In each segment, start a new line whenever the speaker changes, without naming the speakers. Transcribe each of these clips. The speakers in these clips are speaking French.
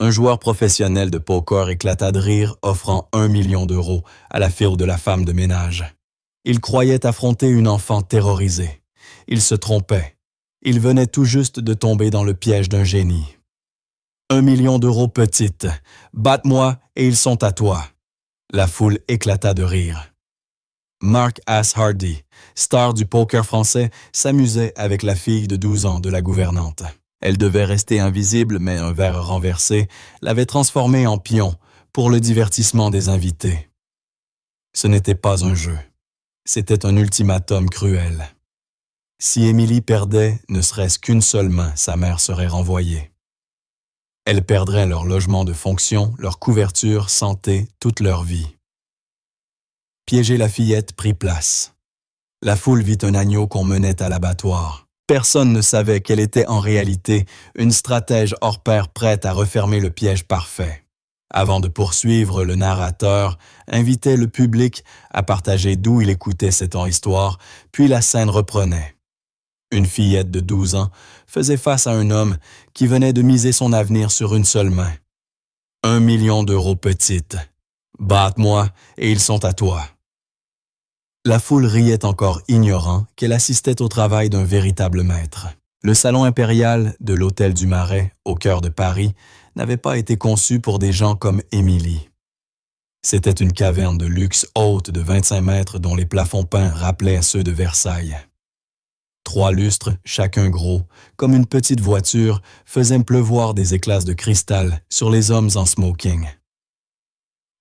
Un joueur professionnel de poker éclata de rire, offrant 1 million d'euros à la fille de la femme de ménage. Il croyait affronter une enfant terrorisée. Il se trompait. Il venait tout juste de tomber dans le piège d'un génie. 1 million d'euros petite. Batte-moi et ils sont à toi. La foule éclata de rire. Mark As Hardy, star du poker français, s'amusait avec la fille de 12 ans de la gouvernante. Elle devait rester invisible, mais un verre renversé l'avait transformée en pion pour le divertissement des invités. Ce n'était pas un jeu. C'était un ultimatum cruel. Si Émilie perdait ne serait-ce qu'une seule main, sa mère serait renvoyée. Elles perdraient leur logement de fonction, leur couverture, santé, toute leur vie. Piéger la fillette prit place. La foule vit un agneau qu'on menait à l'abattoir. Personne ne savait qu'elle était en réalité une stratège hors pair prête à refermer le piège parfait. Avant de poursuivre, le narrateur invitait le public à partager d'où il écoutait cette histoire, puis la scène reprenait. Une fillette de 12 ans faisait face à un homme qui venait de miser son avenir sur une seule main. 1 million d'euros petite. Batte-moi et ils sont à toi. La foule riait encore ignorant qu'elle assistait au travail d'un véritable maître. Le salon impérial de l'Hôtel du Marais, au cœur de Paris, n'avait pas été conçu pour des gens comme Émilie. C'était une caverne de luxe haute de 25 mètres dont les plafonds peints rappelaient ceux de Versailles. 3 lustres, chacun gros, comme une petite voiture, faisaient pleuvoir des éclats de cristal sur les hommes en smoking.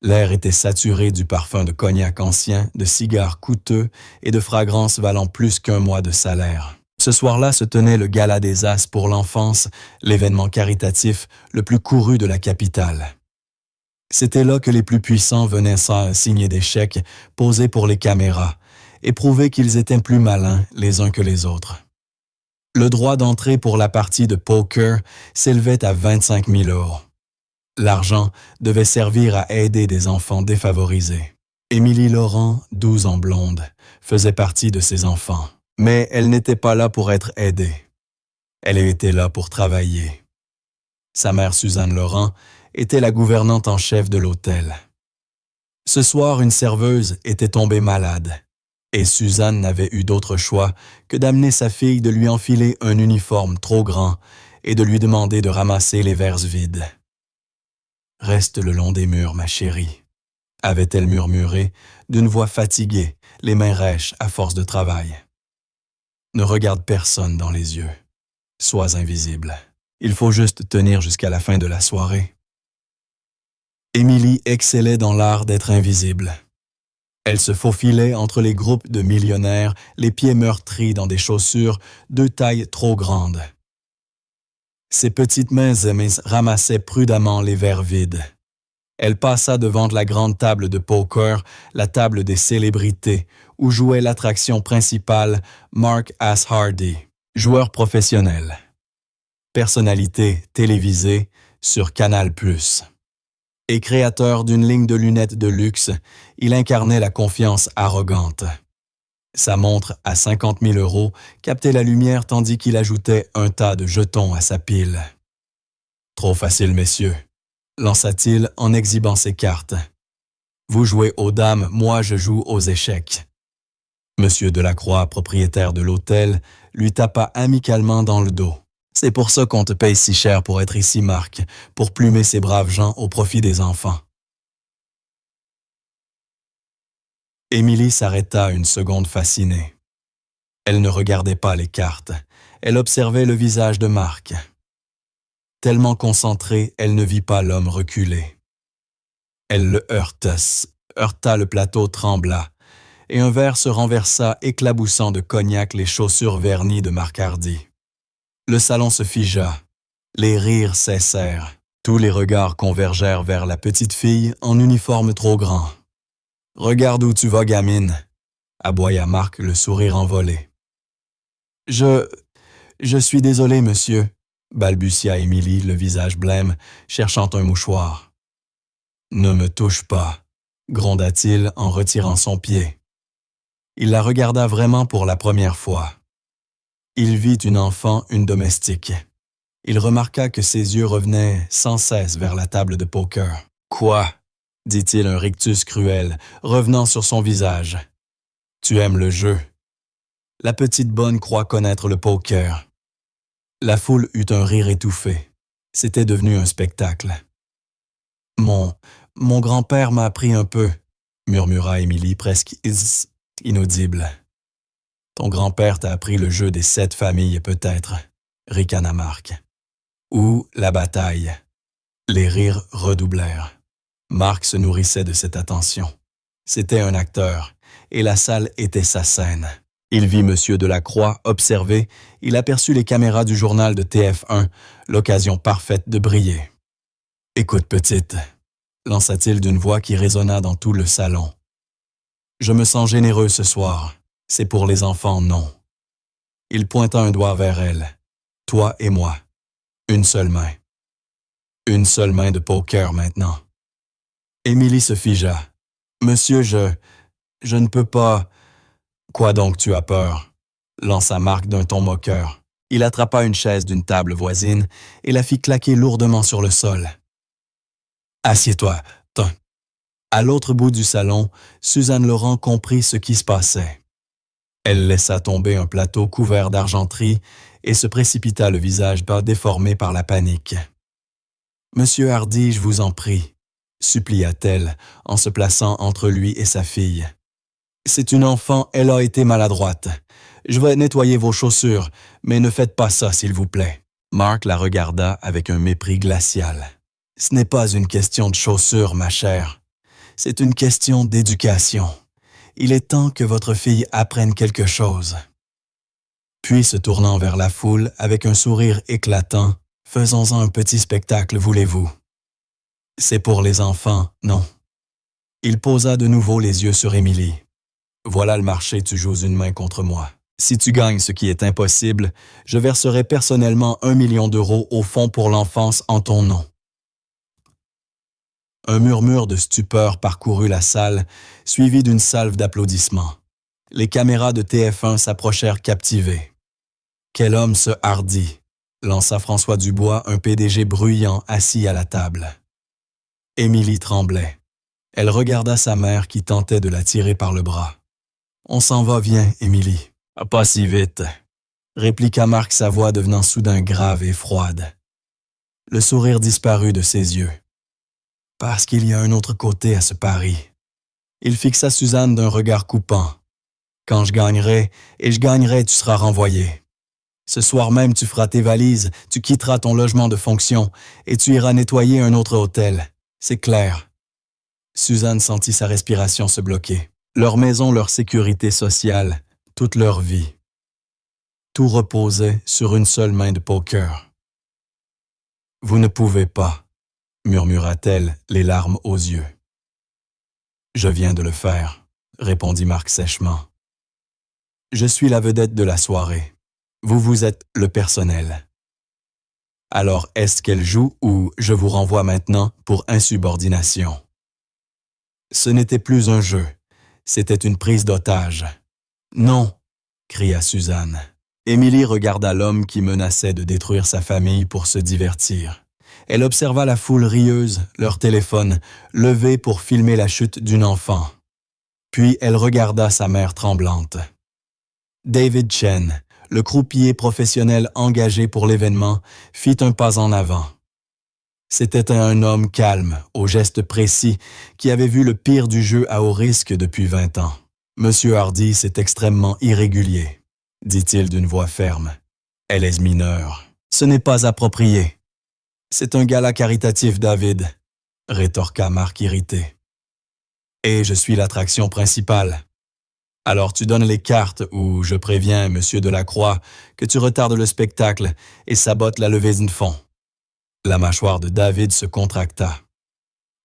L'air était saturé du parfum de cognac ancien, de cigares coûteux et de fragrances valant plus qu'un mois de salaire. Ce soir-là se tenait le Gala des As pour l'enfance, l'événement caritatif le plus couru de la capitale. C'était là que les plus puissants venaient signer des chèques posés pour les caméras et prouver qu'ils étaient plus malins les uns que les autres. Le droit d'entrée pour la partie de poker s'élevait à 25 000 euros. L'argent devait servir à aider des enfants défavorisés. Émilie Laurent, 12 ans blonde, faisait partie de ces enfants. Mais elle n'était pas là pour être aidée. Elle était là pour travailler. Sa mère Suzanne Laurent était la gouvernante en chef de l'hôtel. Ce soir, une serveuse était tombée malade. Et Suzanne n'avait eu d'autre choix que d'amener sa fille de lui enfiler un uniforme trop grand et de lui demander de ramasser les verres vides. « Reste le long des murs, ma chérie », avait-elle murmuré, d'une voix fatiguée, les mains rêches à force de travail. « Ne regarde personne dans les yeux. Sois invisible. Il faut juste tenir jusqu'à la fin de la soirée. » Émilie excellait dans l'art d'être invisible. Elle se faufilait entre les groupes de millionnaires, les pieds meurtris dans des chaussures de taille trop grande. Ses petites mains ramassaient prudemment les verres vides. Elle passa devant la grande table de poker, la table des célébrités, où jouait l'attraction principale Mark As Hardy, joueur professionnel. Personnalité télévisée sur Canal+. Et créateur d'une ligne de lunettes de luxe, il incarnait la confiance arrogante. Sa montre à 50 000 euros captait la lumière tandis qu'il ajoutait un tas de jetons à sa pile. « Trop facile, messieurs », lança-t-il en exhibant ses cartes. « Vous jouez aux dames, moi je joue aux échecs. » Monsieur Delacroix, propriétaire de l'hôtel, lui tapa amicalement dans le dos. « C'est pour ça qu'on te paye si cher pour être ici, Marc, pour plumer ces braves gens au profit des enfants. » Émilie s'arrêta une seconde fascinée. Elle ne regardait pas les cartes, elle observait le visage de Marc. Tellement concentrée, elle ne vit pas l'homme reculer. Elle le heurta, le plateau trembla, et un verre se renversa éclaboussant de cognac les chaussures vernies de Marc Hardy. Le salon se figea, les rires cessèrent, tous les regards convergèrent vers la petite fille en uniforme trop grand. « Regarde où tu vas, gamine », aboya Marc, le sourire envolé. « Je suis désolé, monsieur », balbutia Émilie, le visage blême, cherchant un mouchoir. « Ne me touche pas », gronda-t-il en retirant son pied. Il la regarda vraiment pour la première fois. Il vit une enfant, une domestique. Il remarqua que ses yeux revenaient sans cesse vers la table de poker. « Quoi » dit-il, un rictus cruel, revenant sur son visage. « Tu aimes le jeu. » La petite bonne croit connaître le poker. La foule eut un rire étouffé. C'était devenu un spectacle. « Mon grand-père m'a appris un peu, » murmura Émilie presque inaudible. « Ton grand-père t'a appris le jeu des 7 familles peut-être, » ricana Marc. « Ou la bataille. » Les rires redoublèrent. Marc se nourrissait de cette attention. C'était un acteur, et la salle était sa scène. Il vit M. Delacroix observer, il aperçut les caméras du journal de TF1, l'occasion parfaite de briller. « Écoute, petite », lança-t-il d'une voix qui résonna dans tout le salon. « Je me sens généreux ce soir. C'est pour les enfants, non. » Il pointa un doigt vers elle. « Toi et moi. Une seule main. Une seule main de poker maintenant. » Émilie se figea. « Monsieur, je ne peux pas... » « Quoi donc tu as peur ?» lança Marc d'un ton moqueur. Il attrapa une chaise d'une table voisine et la fit claquer lourdement sur le sol. « Assieds-toi, Tom. » À l'autre bout du salon, Suzanne Laurent comprit ce qui se passait. Elle laissa tomber un plateau couvert d'argenterie et se précipita, le visage bas déformé par la panique. « Monsieur Hardy, je vous en prie, » supplia-t-elle en se plaçant entre lui et sa fille. « C'est une enfant, elle a été maladroite. Je vais nettoyer vos chaussures, mais ne faites pas ça, s'il vous plaît. » Marc la regarda avec un mépris glacial. « Ce n'est pas une question de chaussures, ma chère. C'est une question d'éducation. Il est temps que votre fille apprenne quelque chose. » Puis, se tournant vers la foule avec un sourire éclatant, « Faisons-en un petit spectacle, voulez-vous? C'est pour les enfants, non? » Il posa de nouveau les yeux sur Émilie. « Voilà le marché, tu joues une main contre moi. Si tu gagnes ce qui est impossible, je verserai personnellement 1 million d'euros au fonds pour l'enfance en ton nom. » Un murmure de stupeur parcourut la salle, suivi d'une salve d'applaudissements. Les caméras de TF1 s'approchèrent captivées. « Quel homme ce Hardy !» lança François Dubois, un PDG bruyant assis à la table. Émilie tremblait. Elle regarda sa mère qui tentait de la tirer par le bras. « On s'en va, viens, Émilie. »« Pas si vite, » répliqua Marc, sa voix devenant soudain grave et froide. Le sourire disparut de ses yeux. « Parce qu'il y a un autre côté à ce pari. » Il fixa Suzanne d'un regard coupant. « Quand je gagnerai, et je gagnerai, tu seras renvoyé. Ce soir même, tu feras tes valises, tu quitteras ton logement de fonction et tu iras nettoyer un autre hôtel. C'est clair. » Suzanne sentit sa respiration se bloquer. Leur maison, leur sécurité sociale, toute leur vie. Tout reposait sur une seule main de poker. « Vous ne pouvez pas, » murmura-t-elle, les larmes aux yeux. « Je viens de le faire, » répondit Marc sèchement. « Je suis la vedette de la soirée. Vous êtes le personnel. Alors est-ce qu'elle joue ou je vous renvoie maintenant pour insubordination? » Ce n'était plus un jeu, c'était une prise d'otage. « Non !» cria Suzanne. Émilie regarda l'homme qui menaçait de détruire sa famille pour se divertir. Elle observa la foule rieuse, leur téléphone, levé pour filmer la chute d'une enfant. Puis elle regarda sa mère tremblante. David Chen, le croupier professionnel engagé pour l'événement, fit un pas en avant. C'était un homme calme, aux gestes précis, qui avait vu le pire du jeu à haut risque depuis 20 ans. « Monsieur Hardy, c'est extrêmement irrégulier, » dit-il d'une voix ferme. « Elle est mineure. Ce n'est pas approprié. »« C'est un gala caritatif, David, » rétorqua Marc irrité. « Et je suis l'attraction principale. Alors tu donnes les cartes ou je préviens Monsieur Delacroix que tu retardes le spectacle et sabotes la levée de fonds. » La mâchoire de David se contracta.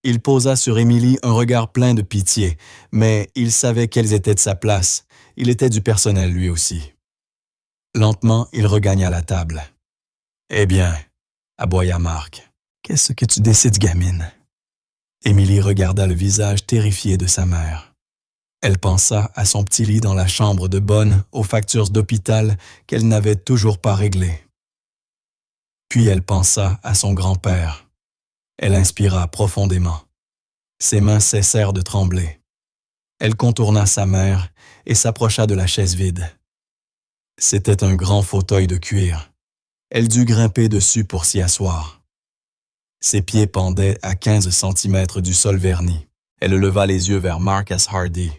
Il posa sur Émilie un regard plein de pitié, mais il savait quelle était de sa place. Il était du personnel lui aussi. Lentement, il regagna la table. « Eh bien, » aboya Marc, « qu'est-ce que tu décides, gamine? » Émilie regarda le visage terrifié de sa mère. Elle pensa à son petit lit dans la chambre de bonne, aux factures d'hôpital qu'elle n'avait toujours pas réglées. Puis elle pensa à son grand-père. Elle inspira profondément. Ses mains cessèrent de trembler. Elle contourna sa mère et s'approcha de la chaise vide. C'était un grand fauteuil de cuir. Elle dut grimper dessus pour s'y asseoir. Ses pieds pendaient à 15 centimètres du sol verni. Elle leva les yeux vers Marcus Hardy.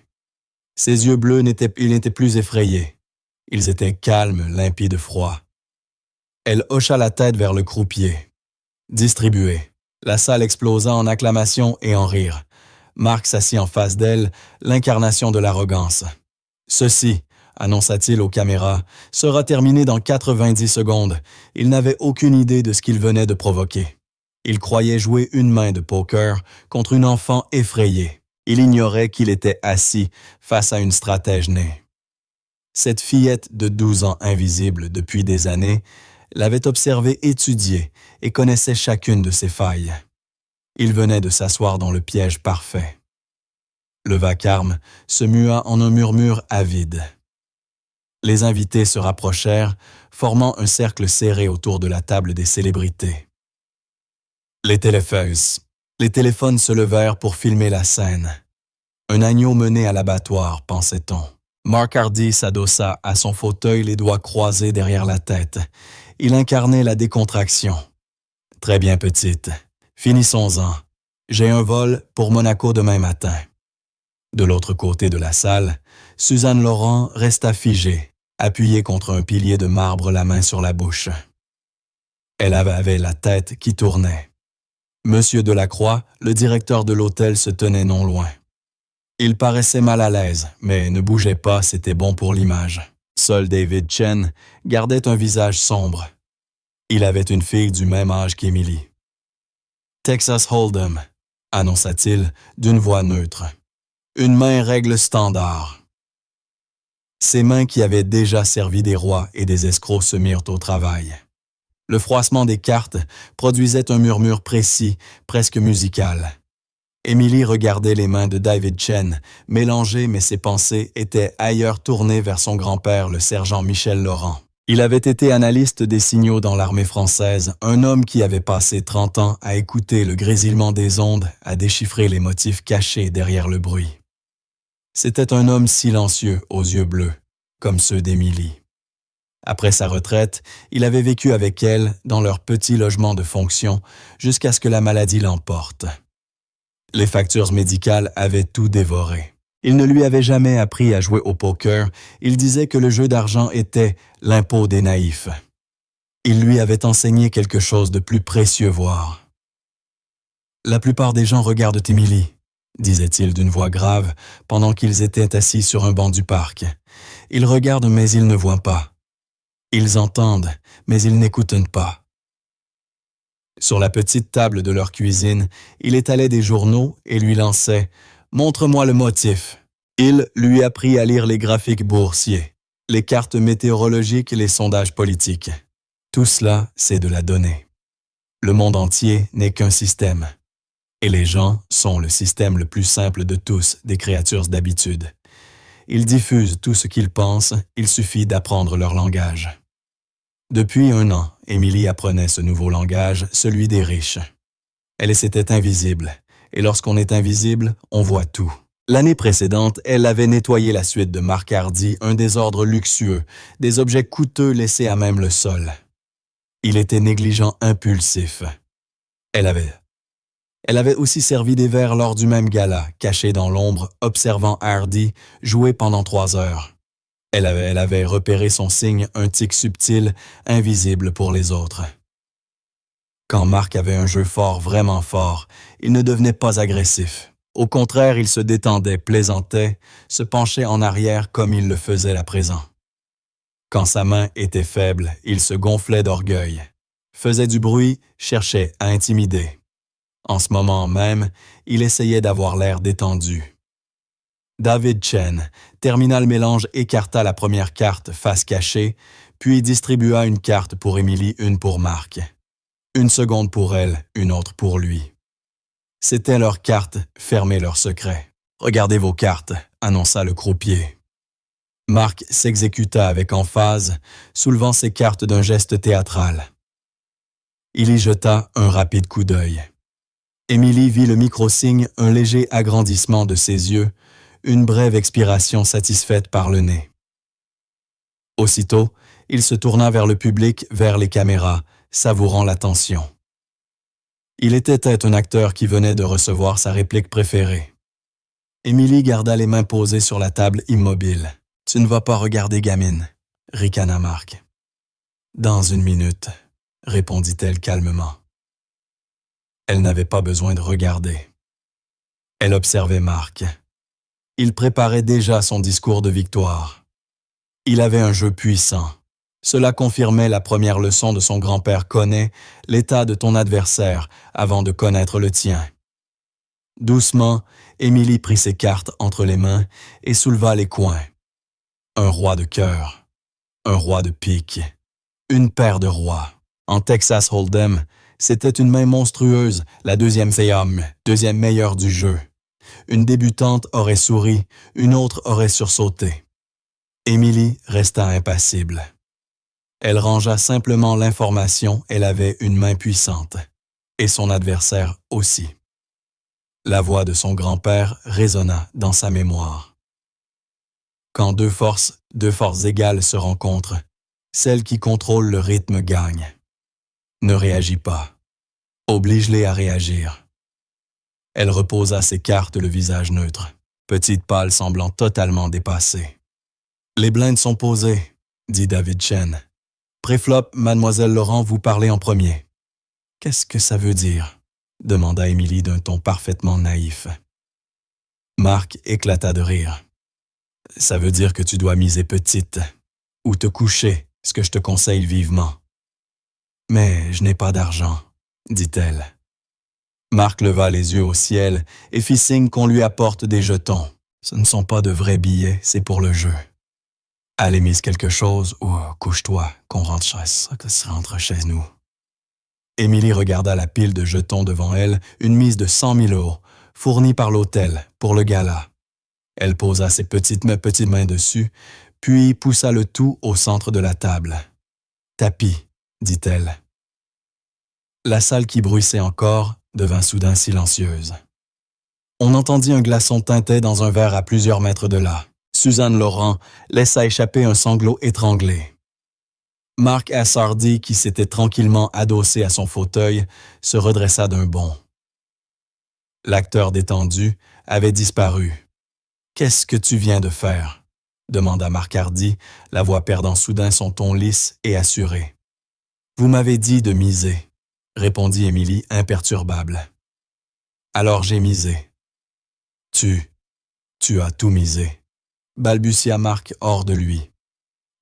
Ses yeux bleus n'étaient plus effrayés. Ils étaient calmes, limpides, froids. Elle hocha la tête vers le croupier. Distribué. La salle explosa en acclamations et en rires. Marc s'assit en face d'elle, l'incarnation de l'arrogance. « Ceci, annonça-t-il aux caméras, sera terminé dans 90 secondes. Il n'avait aucune idée de ce qu'il venait de provoquer. Il croyait jouer une main de poker contre une enfant effrayée. Il ignorait qu'il était assis face à une stratège née. Cette fillette de 12 ans invisible depuis des années l'avait observé étudier et connaissait chacune de ses failles. Il venait de s'asseoir dans le piège parfait. Le vacarme se mua en un murmure avide. Les invités se rapprochèrent, formant un cercle serré autour de la table des célébrités. Les téléphones se levèrent pour filmer la scène. Un agneau mené à l'abattoir, pensait-on. Mark Hardy s'adossa à son fauteuil, les doigts croisés derrière la tête. Il incarnait la décontraction. « Très bien, petite. Finissons-en. J'ai un vol pour Monaco demain matin. » De l'autre côté de la salle, Suzanne Laurent resta figée, appuyée contre un pilier de marbre, la main sur la bouche. Elle avait la tête qui tournait. Monsieur Delacroix, le directeur de l'hôtel, se tenait non loin. Il paraissait mal à l'aise, mais ne bougeait pas, c'était bon pour l'image. Seul David Chen gardait un visage sombre. Il avait une fille du même âge qu'Emily. « Texas Hold'em », annonça-t-il d'une voix neutre. « Une main règle standard. » Ses mains qui avaient déjà servi des rois et des escrocs se mirent au travail. Le froissement des cartes produisait un murmure précis, presque musical. Emily regardait les mains de David Chen, mélangées, mais ses pensées étaient ailleurs, tournées vers son grand-père, le sergent Michel Laurent. Il avait été analyste des signaux dans l'armée française, un homme qui avait passé 30 ans à écouter le grésillement des ondes, à déchiffrer les motifs cachés derrière le bruit. C'était un homme silencieux aux yeux bleus, comme ceux d'Émilie. Après sa retraite, il avait vécu avec elle dans leur petit logement de fonction jusqu'à ce que la maladie l'emporte. Les factures médicales avaient tout dévoré. Il ne lui avait jamais appris à jouer au poker. Il disait que le jeu d'argent était l'impôt des naïfs. Il lui avait enseigné quelque chose de plus précieux, voire. « La plupart des gens regardent Émilie, » disait-il d'une voix grave pendant qu'ils étaient assis sur un banc du parc. « Ils regardent, mais ils ne voient pas. Ils entendent, mais ils n'écoutent pas. » Sur la petite table de leur cuisine, il étalait des journaux et lui lançait « Montre-moi le motif ». Il lui apprit à lire les graphiques boursiers, les cartes météorologiques et les sondages politiques. Tout cela, c'est de la donnée. Le monde entier n'est qu'un système. Et les gens sont le système le plus simple de tous, des créatures d'habitude. Ils diffusent tout ce qu'ils pensent, il suffit d'apprendre leur langage. Depuis 1 an, Émilie apprenait ce nouveau langage, celui des riches. Elle s'était invisible, et lorsqu'on est invisible, on voit tout. L'année précédente, elle avait nettoyé la suite de Mark Hardy, un désordre luxueux, des objets coûteux laissés à même le sol. Il était négligent, impulsif. Elle avait aussi servi des verres lors du même gala, caché dans l'ombre, observant Hardy jouer pendant 3 heures. Elle avait repéré son signe, un tic subtil, invisible pour les autres. Quand Marc avait un jeu fort, vraiment fort, il ne devenait pas agressif. Au contraire, il se détendait, plaisantait, se penchait en arrière comme il le faisait à présent. Quand sa main était faible, il se gonflait d'orgueil, faisait du bruit, cherchait à intimider. En ce moment même, il essayait d'avoir l'air détendu. David Chen termina le mélange, écarta la première carte face cachée, puis distribua une carte pour Émilie, une pour Marc. 1 seconde pour elle, une autre pour lui. C'était leur carte, fermez leur secret. « Regardez vos cartes », annonça le croupier. Marc s'exécuta avec emphase, soulevant ses cartes d'un geste théâtral. Il y jeta un rapide coup d'œil. Émilie vit le micro-signe, un léger agrandissement de ses yeux, une brève expiration satisfaite par le nez. Aussitôt, il se tourna vers le public, vers les caméras, savourant l'attention. Il était un acteur qui venait de recevoir sa réplique préférée. Émilie garda les mains posées sur la table immobile. « Tu ne vas pas regarder, gamine », ricana Marc. « Dans une minute », répondit-elle calmement. Elle n'avait pas besoin de regarder. Elle observait Marc. Il préparait déjà son discours de victoire. Il avait un jeu puissant. Cela confirmait la première leçon de son grand-père: connais l'état de ton adversaire avant de connaître le tien. Doucement, Émilie prit ses cartes entre les mains et souleva les coins. Un roi de cœur, un roi de pique, une paire de rois. En Texas Hold'em, c'était une main monstrueuse, la deuxième féum, deuxième meilleure du jeu. Une débutante aurait souri, une autre aurait sursauté. Émilie resta impassible. Elle rangea simplement l'information, elle avait une main puissante, et son adversaire aussi. La voix de son grand-père résonna dans sa mémoire. Quand deux forces égales se rencontrent, celle qui contrôle le rythme gagne. Ne réagis pas. Oblige-les à réagir. Elle reposa ses cartes, le visage neutre, petite pâle semblant totalement dépassée. « Les blindes sont posées », dit David Chen. « Préflop, mademoiselle Laurent, vous parlez en premier. »« Qu'est-ce que ça veut dire ?» demanda Émilie d'un ton parfaitement naïf. Marc éclata de rire. « Ça veut dire que tu dois miser petite, ou te coucher, ce que je te conseille vivement. »« Mais je n'ai pas d'argent, » dit-elle. Marc leva les yeux au ciel et fit signe qu'on lui apporte des jetons. Ce ne sont pas de vrais billets, c'est pour le jeu. Allez, mise quelque chose ou couche-toi, qu'on rentre chez nous. Émilie regarda la pile de jetons devant elle, une mise de 100 000 €, fournie par l'hôtel pour le gala. Elle posa ses petites mains dessus, puis poussa le tout au centre de la table. « Tapis », dit-elle. La salle qui bruissait encore devint soudain silencieuse. On entendit un glaçon tinter dans un verre à plusieurs mètres de là. Suzanne Laurent laissa échapper un sanglot étranglé. Marc Assardi, qui s'était tranquillement adossé à son fauteuil, se redressa d'un bond. L'acteur détendu avait disparu. « Qu'est-ce que tu viens de faire ?» demanda Marc Hardy, la voix perdant soudain son ton lisse et assuré. « Vous m'avez dit de miser, » répondit Émilie imperturbable. « Alors j'ai misé. »« Tu as tout misé, » balbutia Marc hors de lui.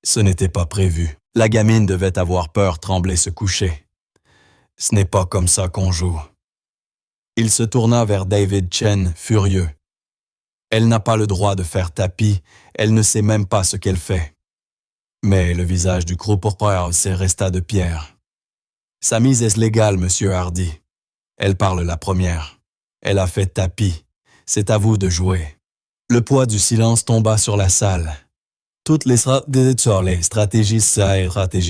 Ce n'était pas prévu. La gamine devait avoir peur, trembler, se coucher. Ce n'est pas comme ça qu'on joue. Il se tourna vers David Chen, furieux. Elle n'a pas le droit de faire tapis, elle ne sait même pas ce qu'elle fait. Mais le visage du croupier resta de pierre. Sa mise est légale, monsieur Hardy. Elle parle la première. Elle a fait tapis. C'est à vous de jouer. Le poids du silence tomba sur la salle. Toutes les stratégies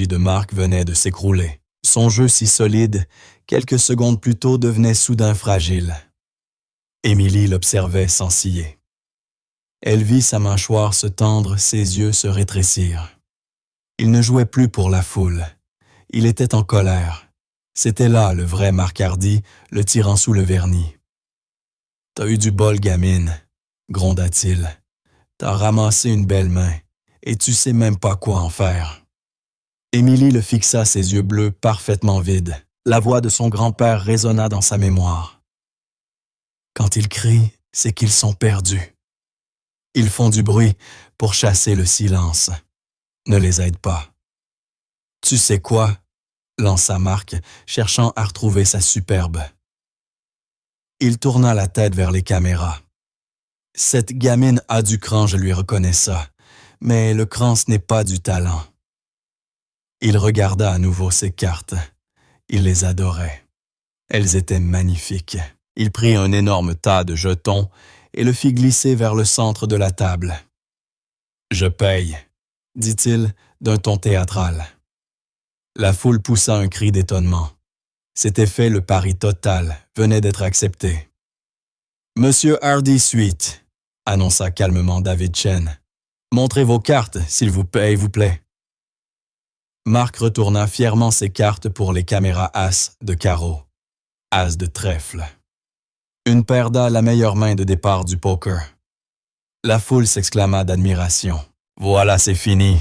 de Marc venaient de s'écrouler. Son jeu si solide, quelques secondes plus tôt, devenait soudain fragile. Émilie l'observait sans ciller. Elle vit sa mâchoire se tendre, ses yeux se rétrécir. Il ne jouait plus pour la foule. Il était en colère. C'était là le vrai Marc Hardy, le tirant sous le vernis. « T'as eu du bol, gamine », gronda-t-il. « T'as ramassé une belle main, et tu sais même pas quoi en faire. » Émilie le fixa, ses yeux bleus parfaitement vides. La voix de son grand-père résonna dans sa mémoire. « Quand ils crient, c'est qu'ils sont perdus. Ils font du bruit pour chasser le silence. Ne les aide pas. »« Tu sais quoi ?» lança Marc, cherchant à retrouver sa superbe. Il tourna la tête vers les caméras. « Cette gamine a du cran, je lui reconnais ça. Mais le cran, ce n'est pas du talent. » Il regarda à nouveau ses cartes. Il les adorait. Elles étaient magnifiques. Il prit un énorme tas de jetons et le fit glisser vers le centre de la table. « Je paye », dit-il d'un ton théâtral. La foule poussa un cri d'étonnement. C'était fait, le pari total venait d'être accepté. « Monsieur Hardy Suite », annonça calmement David Chen. « Montrez vos cartes, s'il vous plaît. » Marc retourna fièrement ses cartes pour les caméras as de carreau, as de trèfle. Une paire d'as, la meilleure main de départ du poker. La foule s'exclama d'admiration. « Voilà, c'est fini !»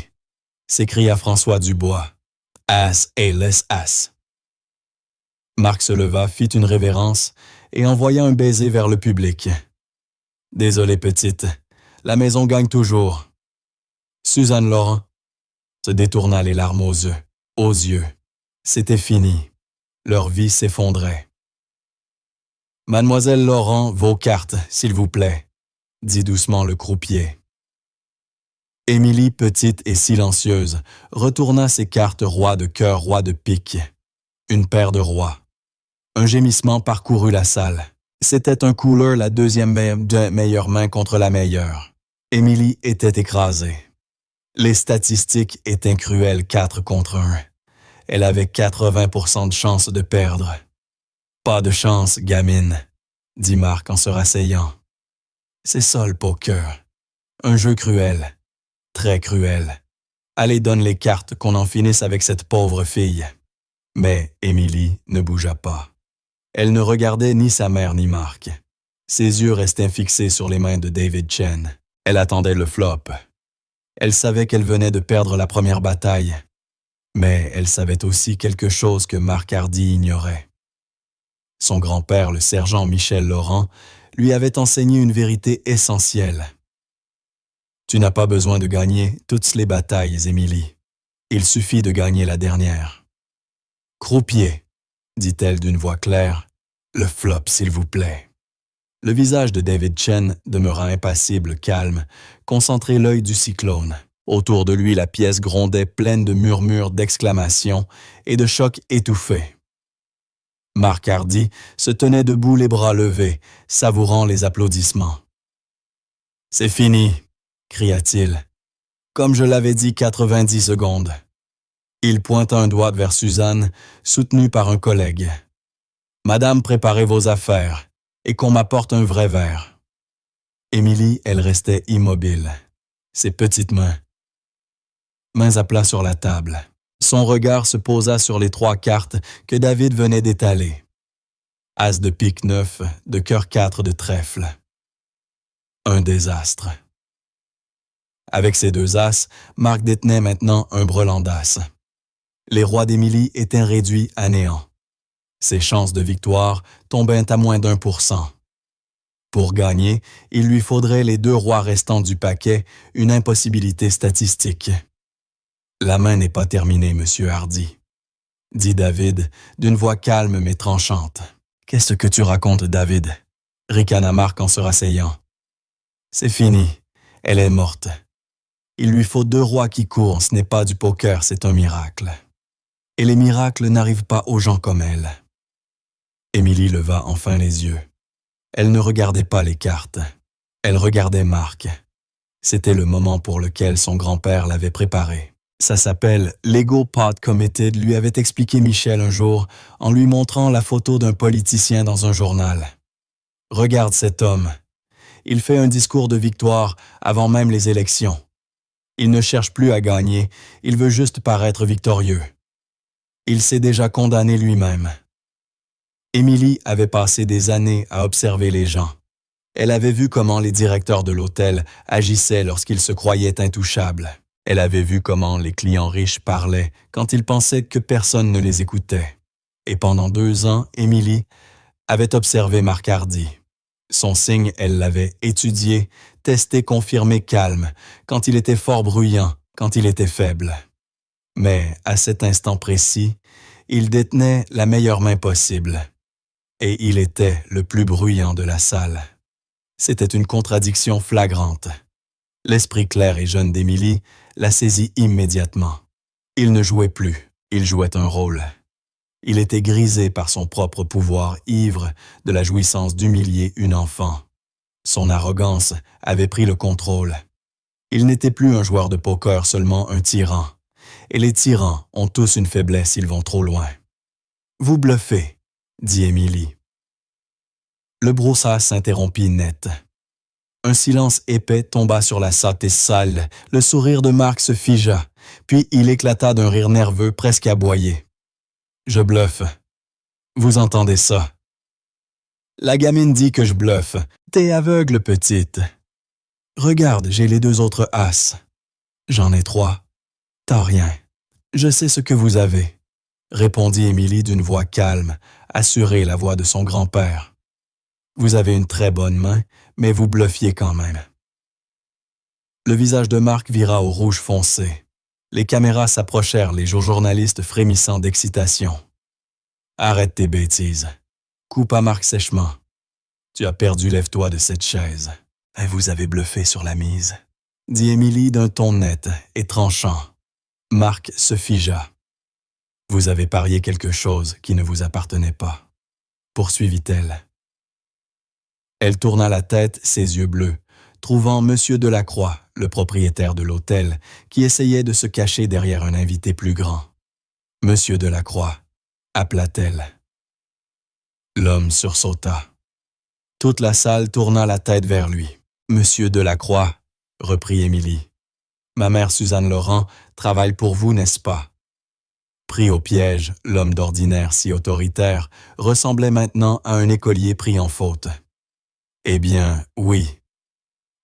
s'écria François Dubois. « As et laisse as !» Marc se leva, fit une révérence et envoya un baiser vers le public. « Désolé, petite, la maison gagne toujours. » Suzanne Laurent se détourna, les larmes aux yeux. C'était fini. Leur vie s'effondrait. « Mademoiselle Laurent, vos cartes, s'il vous plaît, » dit doucement le croupier. Émilie, petite et silencieuse, retourna ses cartes roi de cœur, roi de pique. Une paire de rois. Un gémissement parcourut la salle. C'était un couleur, la deuxième meilleure main contre la meilleure. Émilie était écrasée. Les statistiques étaient cruelles, 4 contre 1. Elle avait 80% de chance de perdre. « Pas de chance, gamine, » dit Marc en se rasseyant. « C'est ça le poker. Un jeu cruel. Très cruel. Allez, donne les cartes, qu'on en finisse avec cette pauvre fille. » Mais Émilie ne bougea pas. Elle ne regardait ni sa mère ni Marc. Ses yeux restaient fixés sur les mains de David Chen. Elle attendait le flop. Elle savait qu'elle venait de perdre la première bataille. Mais elle savait aussi quelque chose que Marc Hardy ignorait. Son grand-père, le sergent Michel Laurent, lui avait enseigné une vérité essentielle. « Tu n'as pas besoin de gagner toutes les batailles, Émilie. Il suffit de gagner la dernière. »« Croupier, » dit-elle d'une voix claire, « le flop, s'il vous plaît. » Le visage de David Chen demeura impassible, calme, concentré, l'œil du cyclone. Autour de lui, la pièce grondait, pleine de murmures, d'exclamations et de chocs étouffés. Marc Hardy se tenait debout, les bras levés, savourant les applaudissements. « C'est fini !» cria-t-il. « Comme je l'avais dit, 90 secondes. » Il pointa un doigt vers Suzanne, soutenue par un collègue. « Madame, préparez vos affaires, et qu'on m'apporte un vrai verre. » Émilie, elle restait immobile, ses petites mains à plat sur la table. Son regard se posa sur les 3 cartes que David venait d'étaler. As de pique 9, de cœur 4 de trèfle. Un désastre. Avec ces 2 as, Marc détenait maintenant un brelan d'as. Les rois d'Émilie étaient réduits à néant. Ses chances de victoire tombaient à moins d'1%. Pour gagner, il lui faudrait les 2 rois restants du paquet, une impossibilité statistique. « La main n'est pas terminée, monsieur Hardy, » dit David d'une voix calme mais tranchante. « Qu'est-ce que tu racontes, David » ricana Marc en se rasseyant. « C'est fini, elle est morte. Il lui faut 2 rois qui courent, ce n'est pas du poker, c'est un miracle. Et les miracles n'arrivent pas aux gens comme elle. » Émilie leva enfin les yeux. Elle ne regardait pas les cartes. Elle regardait Marc. C'était le moment pour lequel son grand-père l'avait préparé. Ça s'appelle « L'Ego Pot Committed », lui avait expliqué Michel un jour en lui montrant la photo d'un politicien dans un journal. « Regarde cet homme. Il fait un discours de victoire avant même les élections. Il ne cherche plus à gagner, il veut juste paraître victorieux. Il s'est déjà condamné lui-même. » Émilie avait passé des années à observer les gens. Elle avait vu comment les directeurs de l'hôtel agissaient lorsqu'ils se croyaient intouchables. Elle avait vu comment les clients riches parlaient quand ils pensaient que personne ne les écoutait. Et pendant 2 ans, Émilie avait observé Marc Hardy. Son signe, elle l'avait étudié, testé, confirmé, calme, quand il était fort bruyant, quand il était faible. Mais à cet instant précis, il détenait la meilleure main possible. Et il était le plus bruyant de la salle. C'était une contradiction flagrante. L'esprit clair et jeune d'Émilie la saisit immédiatement. Il ne jouait plus, il jouait un rôle. Il était grisé par son propre pouvoir, ivre de la jouissance d'humilier une enfant. Son arrogance avait pris le contrôle. Il n'était plus un joueur de poker, seulement un tyran. Et les tyrans ont tous une faiblesse, ils vont trop loin. Vous bluffez, dit Émilie. Le brouhaha s'interrompit net. Un silence épais tomba sur la salle sale, le sourire de Marc se figea, puis il éclata d'un rire nerveux presque aboyé. « Je bluffe. Vous entendez ça? » La gamine dit que je bluffe. T'es aveugle, petite. Regarde, j'ai les 2 autres as. J'en ai 3. T'as rien. Je sais ce que vous avez, répondit Émilie d'une voix calme, assurée la voix de son grand-père. Vous avez une très bonne main, mais vous bluffiez quand même. Le visage de Marc vira au rouge foncé. Les caméras s'approchèrent, les journalistes frémissant d'excitation. Arrête tes bêtises. Coupa Marc sèchement. Tu as perdu, lève-toi de cette chaise. Et vous avez bluffé sur la mise, dit Émilie d'un ton net et tranchant. Marc se figea. Vous avez parié quelque chose qui ne vous appartenait pas, poursuivit-elle. Elle tourna la tête, ses yeux bleus, trouvant Monsieur Delacroix, le propriétaire de l'hôtel, qui essayait de se cacher derrière un invité plus grand. Monsieur Delacroix, appela-t-elle. L'homme sursauta. Toute la salle tourna la tête vers lui. Monsieur Delacroix, reprit Émilie. Ma mère Suzanne Laurent travaille pour vous, n'est-ce pas? Pris au piège, l'homme d'ordinaire si autoritaire ressemblait maintenant à un écolier pris en faute. Eh bien, oui.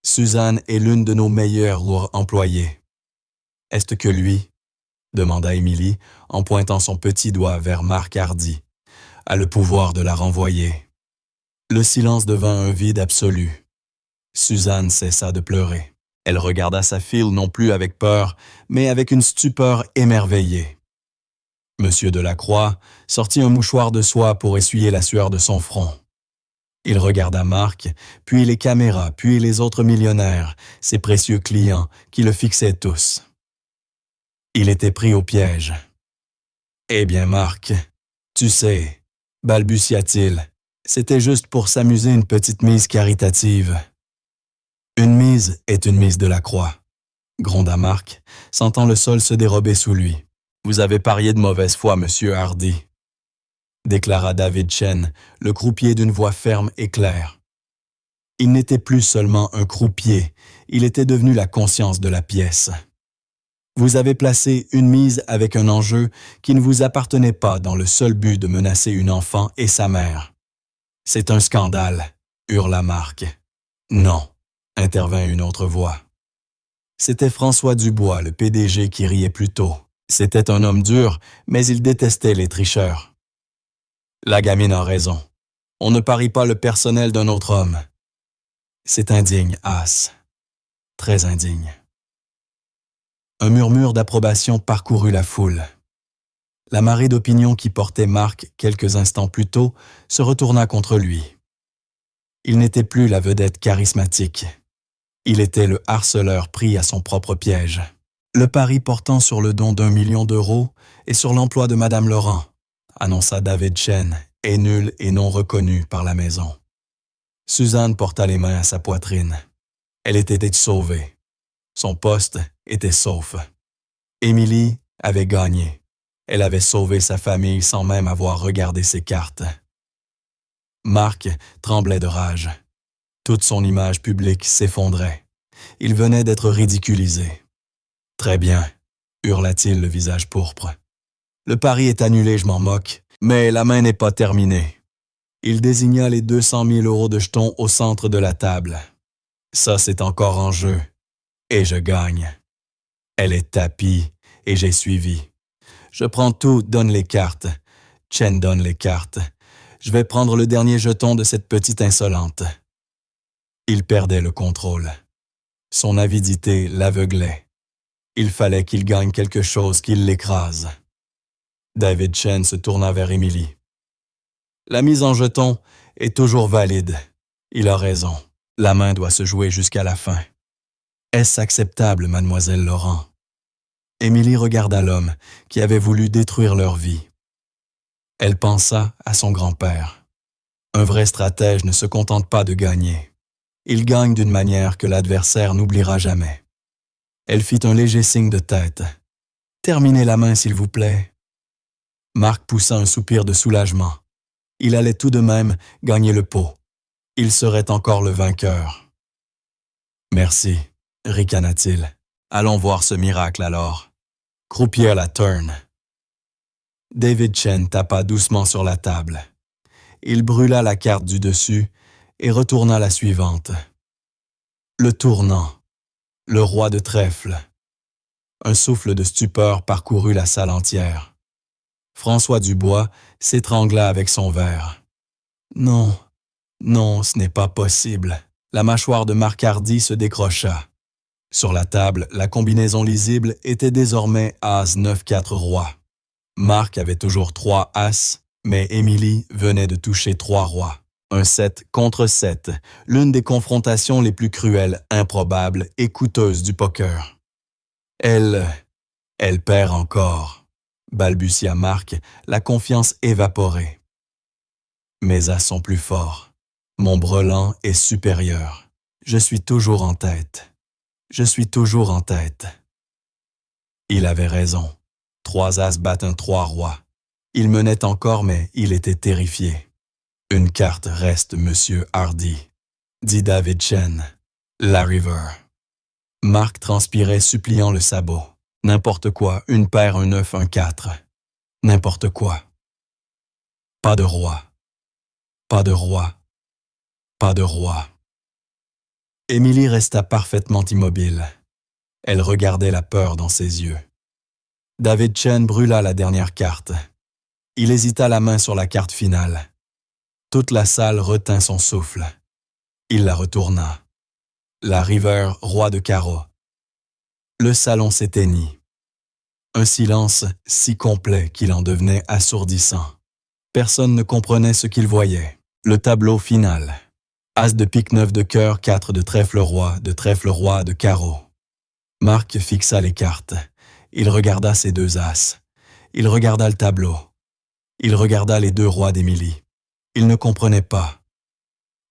Suzanne est l'une de nos meilleures employées. Est-ce que lui, demanda Émilie en pointant son petit doigt vers Marc Hardy, a le pouvoir de la renvoyer? Le silence devint un vide absolu. Suzanne cessa de pleurer. Elle regarda sa fille non plus avec peur, mais avec une stupeur émerveillée. Monsieur Delacroix sortit un mouchoir de soie pour essuyer la sueur de son front. Il regarda Marc, puis les caméras, puis les autres millionnaires, ses précieux clients, qui le fixaient tous. Il était pris au piège. « Eh bien, Marc, tu sais, balbutia-t-il, c'était juste pour s'amuser une petite mise caritative. » Une mise est une mise de la croix, gronda Marc, sentant le sol se dérober sous lui. Vous avez parié de mauvaise foi, monsieur Hardy, déclara David Chen, le croupier d'une voix ferme et claire. Il n'était plus seulement un croupier, il était devenu la conscience de la pièce. Vous avez placé une mise avec un enjeu qui ne vous appartenait pas dans le seul but de menacer une enfant et sa mère. C'est un scandale, hurla Marc. Non, intervint une autre voix. C'était François Dubois, le PDG, qui riait plus tôt. C'était un homme dur, mais il détestait les tricheurs. La gamine a raison. On ne parie pas le personnel d'un autre homme. C'est indigne, As. Très indigne. Un murmure d'approbation parcourut la foule. La marée d'opinion qui portait Marc quelques instants plus tôt se retourna contre lui. Il n'était plus la vedette charismatique. Il était le harceleur pris à son propre piège. Le pari portant sur le don d'1 million d'euros et sur l'emploi de Madame Laurent, annonça David Chen, est nul et non reconnu par la maison. Suzanne porta les mains à sa poitrine. Elle était sauvée. Son poste était sauf. Émilie avait gagné. Elle avait sauvé sa famille sans même avoir regardé ses cartes. Marc tremblait de rage. Toute son image publique s'effondrait. Il venait d'être ridiculisé. « Très bien, » hurla-t-il le visage pourpre. « Le pari est annulé, je m'en moque, mais la main n'est pas terminée. » Il désigna les 200 000 euros de jetons au centre de la table. « Ça, c'est encore en jeu. Et je gagne. Elle est tapie, et j'ai suivi. Je prends tout, donne les cartes. Chen donne les cartes. Je vais prendre le dernier jeton de cette petite insolente. » Il perdait le contrôle. Son avidité l'aveuglait. Il fallait qu'il gagne quelque chose qui l'écrase. David Chen se tourna vers Émilie. « La mise en jeton est toujours valide. Il a raison. La main doit se jouer jusqu'à la fin. Est-ce acceptable, mademoiselle Laurent? » Émilie regarda l'homme qui avait voulu détruire leur vie. Elle pensa à son grand-père. Un vrai stratège ne se contente pas de gagner. Il gagne d'une manière que l'adversaire n'oubliera jamais. Elle fit un léger signe de tête. « Terminez la main, s'il vous plaît. » Marc poussa un soupir de soulagement. Il allait tout de même gagner le pot. Il serait encore le vainqueur. « Merci, ricana-t-il. Allons voir ce miracle alors. » Croupier à la turn. David Chen tapa doucement sur la table. Il brûla la carte du dessus et retourna la suivante. Le tournant. Le roi de trèfle. Un souffle de stupeur parcourut la salle entière. François Dubois s'étrangla avec son verre. Non, non, ce n'est pas possible. La mâchoire de Marc Hardy se décrocha. Sur la table, la combinaison lisible était désormais As 9-4 roi. Marc avait toujours 3 As, mais Émilie venait de toucher 3 rois. Un 7 contre 7, l'une des confrontations les plus cruelles, improbables et coûteuses du poker. Elle perd encore, balbutia Marc, la confiance évaporée. Mes as sont plus forts. Mon brelan est supérieur. Je suis toujours en tête. Je suis toujours en tête. Il avait raison. 3 as battent un 3 rois. Il menait encore, mais il était terrifié. Une carte reste, monsieur Hardy, dit David Chen. La river. Marc transpirait, suppliant le sabot. N'importe quoi, une paire, un 9, un 4. N'importe quoi. Pas de roi. Pas de roi. Pas de roi. Émilie resta parfaitement immobile. Elle regardait la peur dans ses yeux. David Chen brûla la dernière carte. Il hésita la main sur la carte finale. Toute la salle retint son souffle. Il la retourna. La river, roi de carreau. Le salon s'éteignit. Un silence si complet qu'il en devenait assourdissant. Personne ne comprenait ce qu'il voyait. Le tableau final. As de pique 9 de cœur, 4 de trèfle roi, de carreau. Marc fixa les cartes. Il regarda ses 2 as. Il regarda le tableau. Il regarda les 2 rois d'Émilie. Il ne comprenait pas.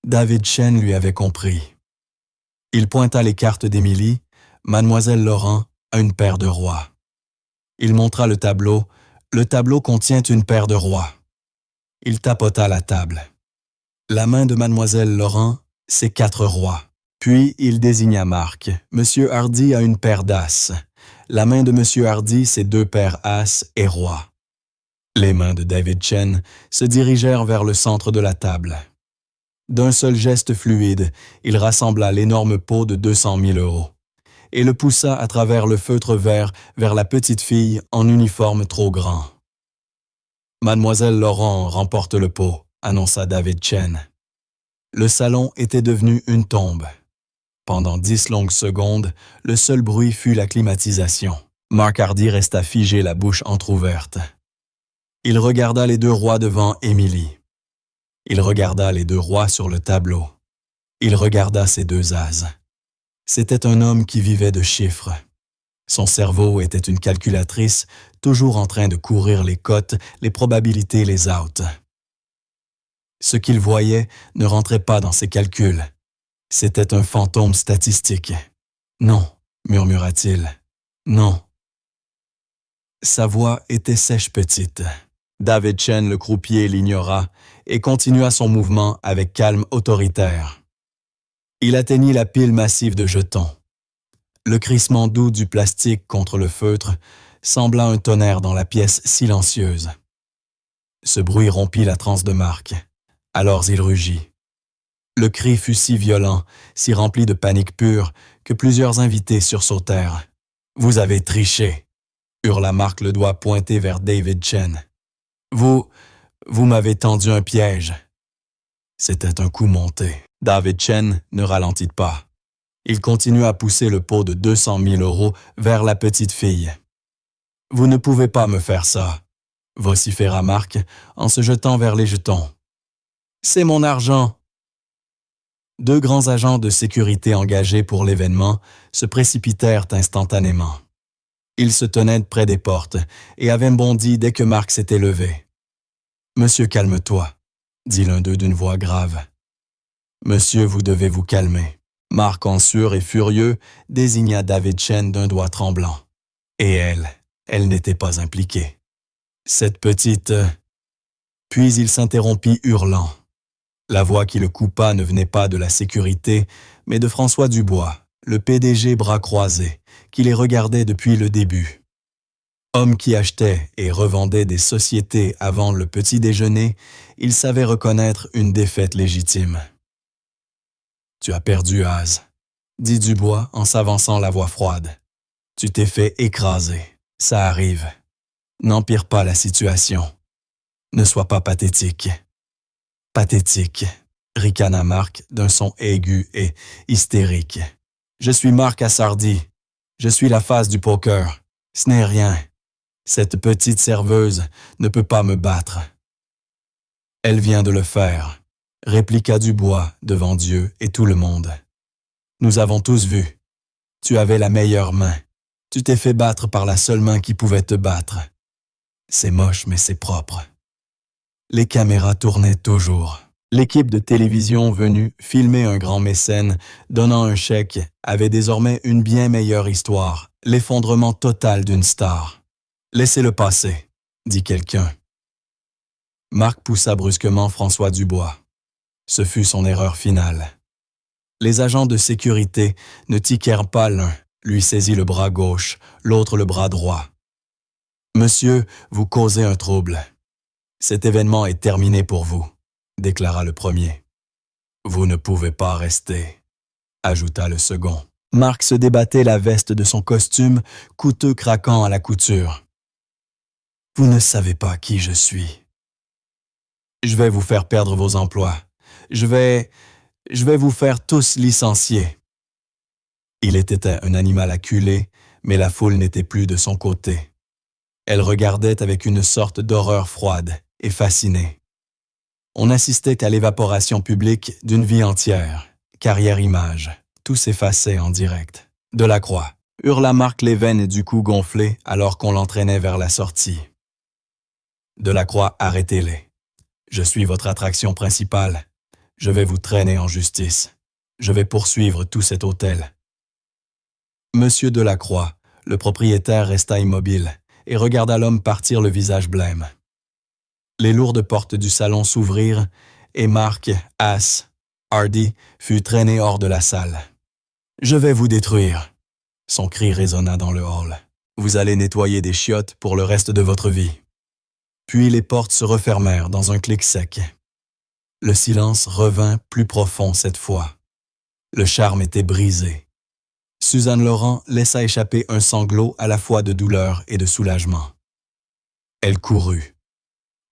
David Chen lui avait compris. Il pointa les cartes d'Émilie, Mademoiselle Laurent a une paire de rois. Il montra le tableau. Le tableau contient une paire de rois. Il tapota la table. La main de Mademoiselle Laurent, c'est 4 rois. Puis il désigna Marc. Monsieur Hardy a une paire d'as. La main de Monsieur Hardy, c'est 2 paires as et roi. Les mains de David Chen se dirigèrent vers le centre de la table. D'un seul geste fluide, il rassembla l'énorme pot de 200 000 € et le poussa à travers le feutre vert vers la petite fille en uniforme trop grand. « Mademoiselle Laurent remporte le pot », annonça David Chen. Le salon était devenu une tombe. Pendant 10 longues secondes, le seul bruit fut la climatisation. Marc Hardy resta figé, la bouche entr'ouverte. Il regarda les 2 rois devant Émilie. Il regarda les 2 rois sur le tableau. Il regarda ses 2 as. C'était un homme qui vivait de chiffres. Son cerveau était une calculatrice, toujours en train de courir les cotes, les probabilités, les outs. Ce qu'il voyait ne rentrait pas dans ses calculs. C'était un fantôme statistique. « Non », murmura-t-il. « Non. » Sa voix était sèche petite. David Chen, le croupier, l'ignora et continua son mouvement avec calme autoritaire. Il atteignit la pile massive de jetons. Le crissement doux du plastique contre le feutre sembla un tonnerre dans la pièce silencieuse. Ce bruit rompit la transe de Marc. Alors il rugit. Le cri fut si violent, si rempli de panique pure, que plusieurs invités sursautèrent. « Vous avez triché !» hurla Marc, le doigt pointé vers David Chen. « Vous m'avez tendu un piège. » C'était un coup monté. David Chen ne ralentit pas. Il continua à pousser le pot de 200 000 € vers la petite fille. « Vous ne pouvez pas me faire ça !» vociféra Marc en se jetant vers les jetons. « C'est mon argent !» 2 grands agents de sécurité engagés pour l'événement se précipitèrent instantanément. Ils se tenaient près des portes et avaient bondi dès que Marc s'était levé. « Monsieur, calme-toi », dit l'un d'eux d'une voix grave. « Monsieur, vous devez vous calmer. » Marc, en sueur et furieux, désigna David Chen d'un doigt tremblant. Et elle n'était pas impliquée. Cette petite... Puis il s'interrompit hurlant. La voix qui le coupa ne venait pas de la sécurité, mais de François Dubois, le PDG bras croisés, qui les regardait depuis le début. Homme qui achetait et revendait des sociétés avant le petit déjeuner, il savait reconnaître une défaite légitime. « Tu as perdu, Az, » dit Dubois en s'avançant la voix froide. « Tu t'es fait écraser. Ça arrive. N'empire pas la situation. Ne sois pas pathétique. » « Pathétique, » ricana Marc d'un son aigu et hystérique. « Je suis Marc Assardi. Je suis la face du poker. Ce n'est rien. Cette petite serveuse ne peut pas me battre. » « Elle vient de le faire, » répliqua Dubois devant Dieu et tout le monde. « Nous avons tous vu. Tu avais la meilleure main. Tu t'es fait battre par la seule main qui pouvait te battre. C'est moche, mais c'est propre. » Les caméras tournaient toujours. L'équipe de télévision venue filmer un grand mécène donnant un chèque avait désormais une bien meilleure histoire, l'effondrement total d'une star. « Laissez-le passer, » dit quelqu'un. Marc poussa brusquement François Dubois. Ce fut son erreur finale. Les agents de sécurité ne tiquèrent pas l'un, lui saisit le bras gauche, l'autre le bras droit. « Monsieur, vous causez un trouble. Cet événement est terminé pour vous, » déclara le premier. « Vous ne pouvez pas rester, » ajouta le second. Marc se débattait la veste de son costume, coûteux craquant à la couture. « Vous ne savez pas qui je suis. Je vais vous faire perdre vos emplois. Je vais vous faire tous licencier. » Il était un animal acculé, mais la foule n'était plus de son côté. Elle regardait avec une sorte d'horreur froide et fascinée. On assistait à l'évaporation publique d'une vie entière. Carrière-image, tout s'effaçait en direct. Delacroix, hurla Marc, les veines du cou gonflées alors qu'on l'entraînait vers la sortie. Delacroix, arrêtez-les. Je suis votre attraction principale. Je vais vous traîner en justice. Je vais poursuivre tout cet hôtel. Monsieur Delacroix, le propriétaire, resta immobile et regarda l'homme partir le visage blême. Les lourdes portes du salon s'ouvrirent et Marc, Hardy, fut traîné hors de la salle. « Je vais vous détruire !» Son cri résonna dans le hall. « Vous allez nettoyer des chiottes pour le reste de votre vie. » Puis les portes se refermèrent dans un clic sec. Le silence revint plus profond cette fois. Le charme était brisé. Suzanne Laurent laissa échapper un sanglot à la fois de douleur et de soulagement. Elle courut.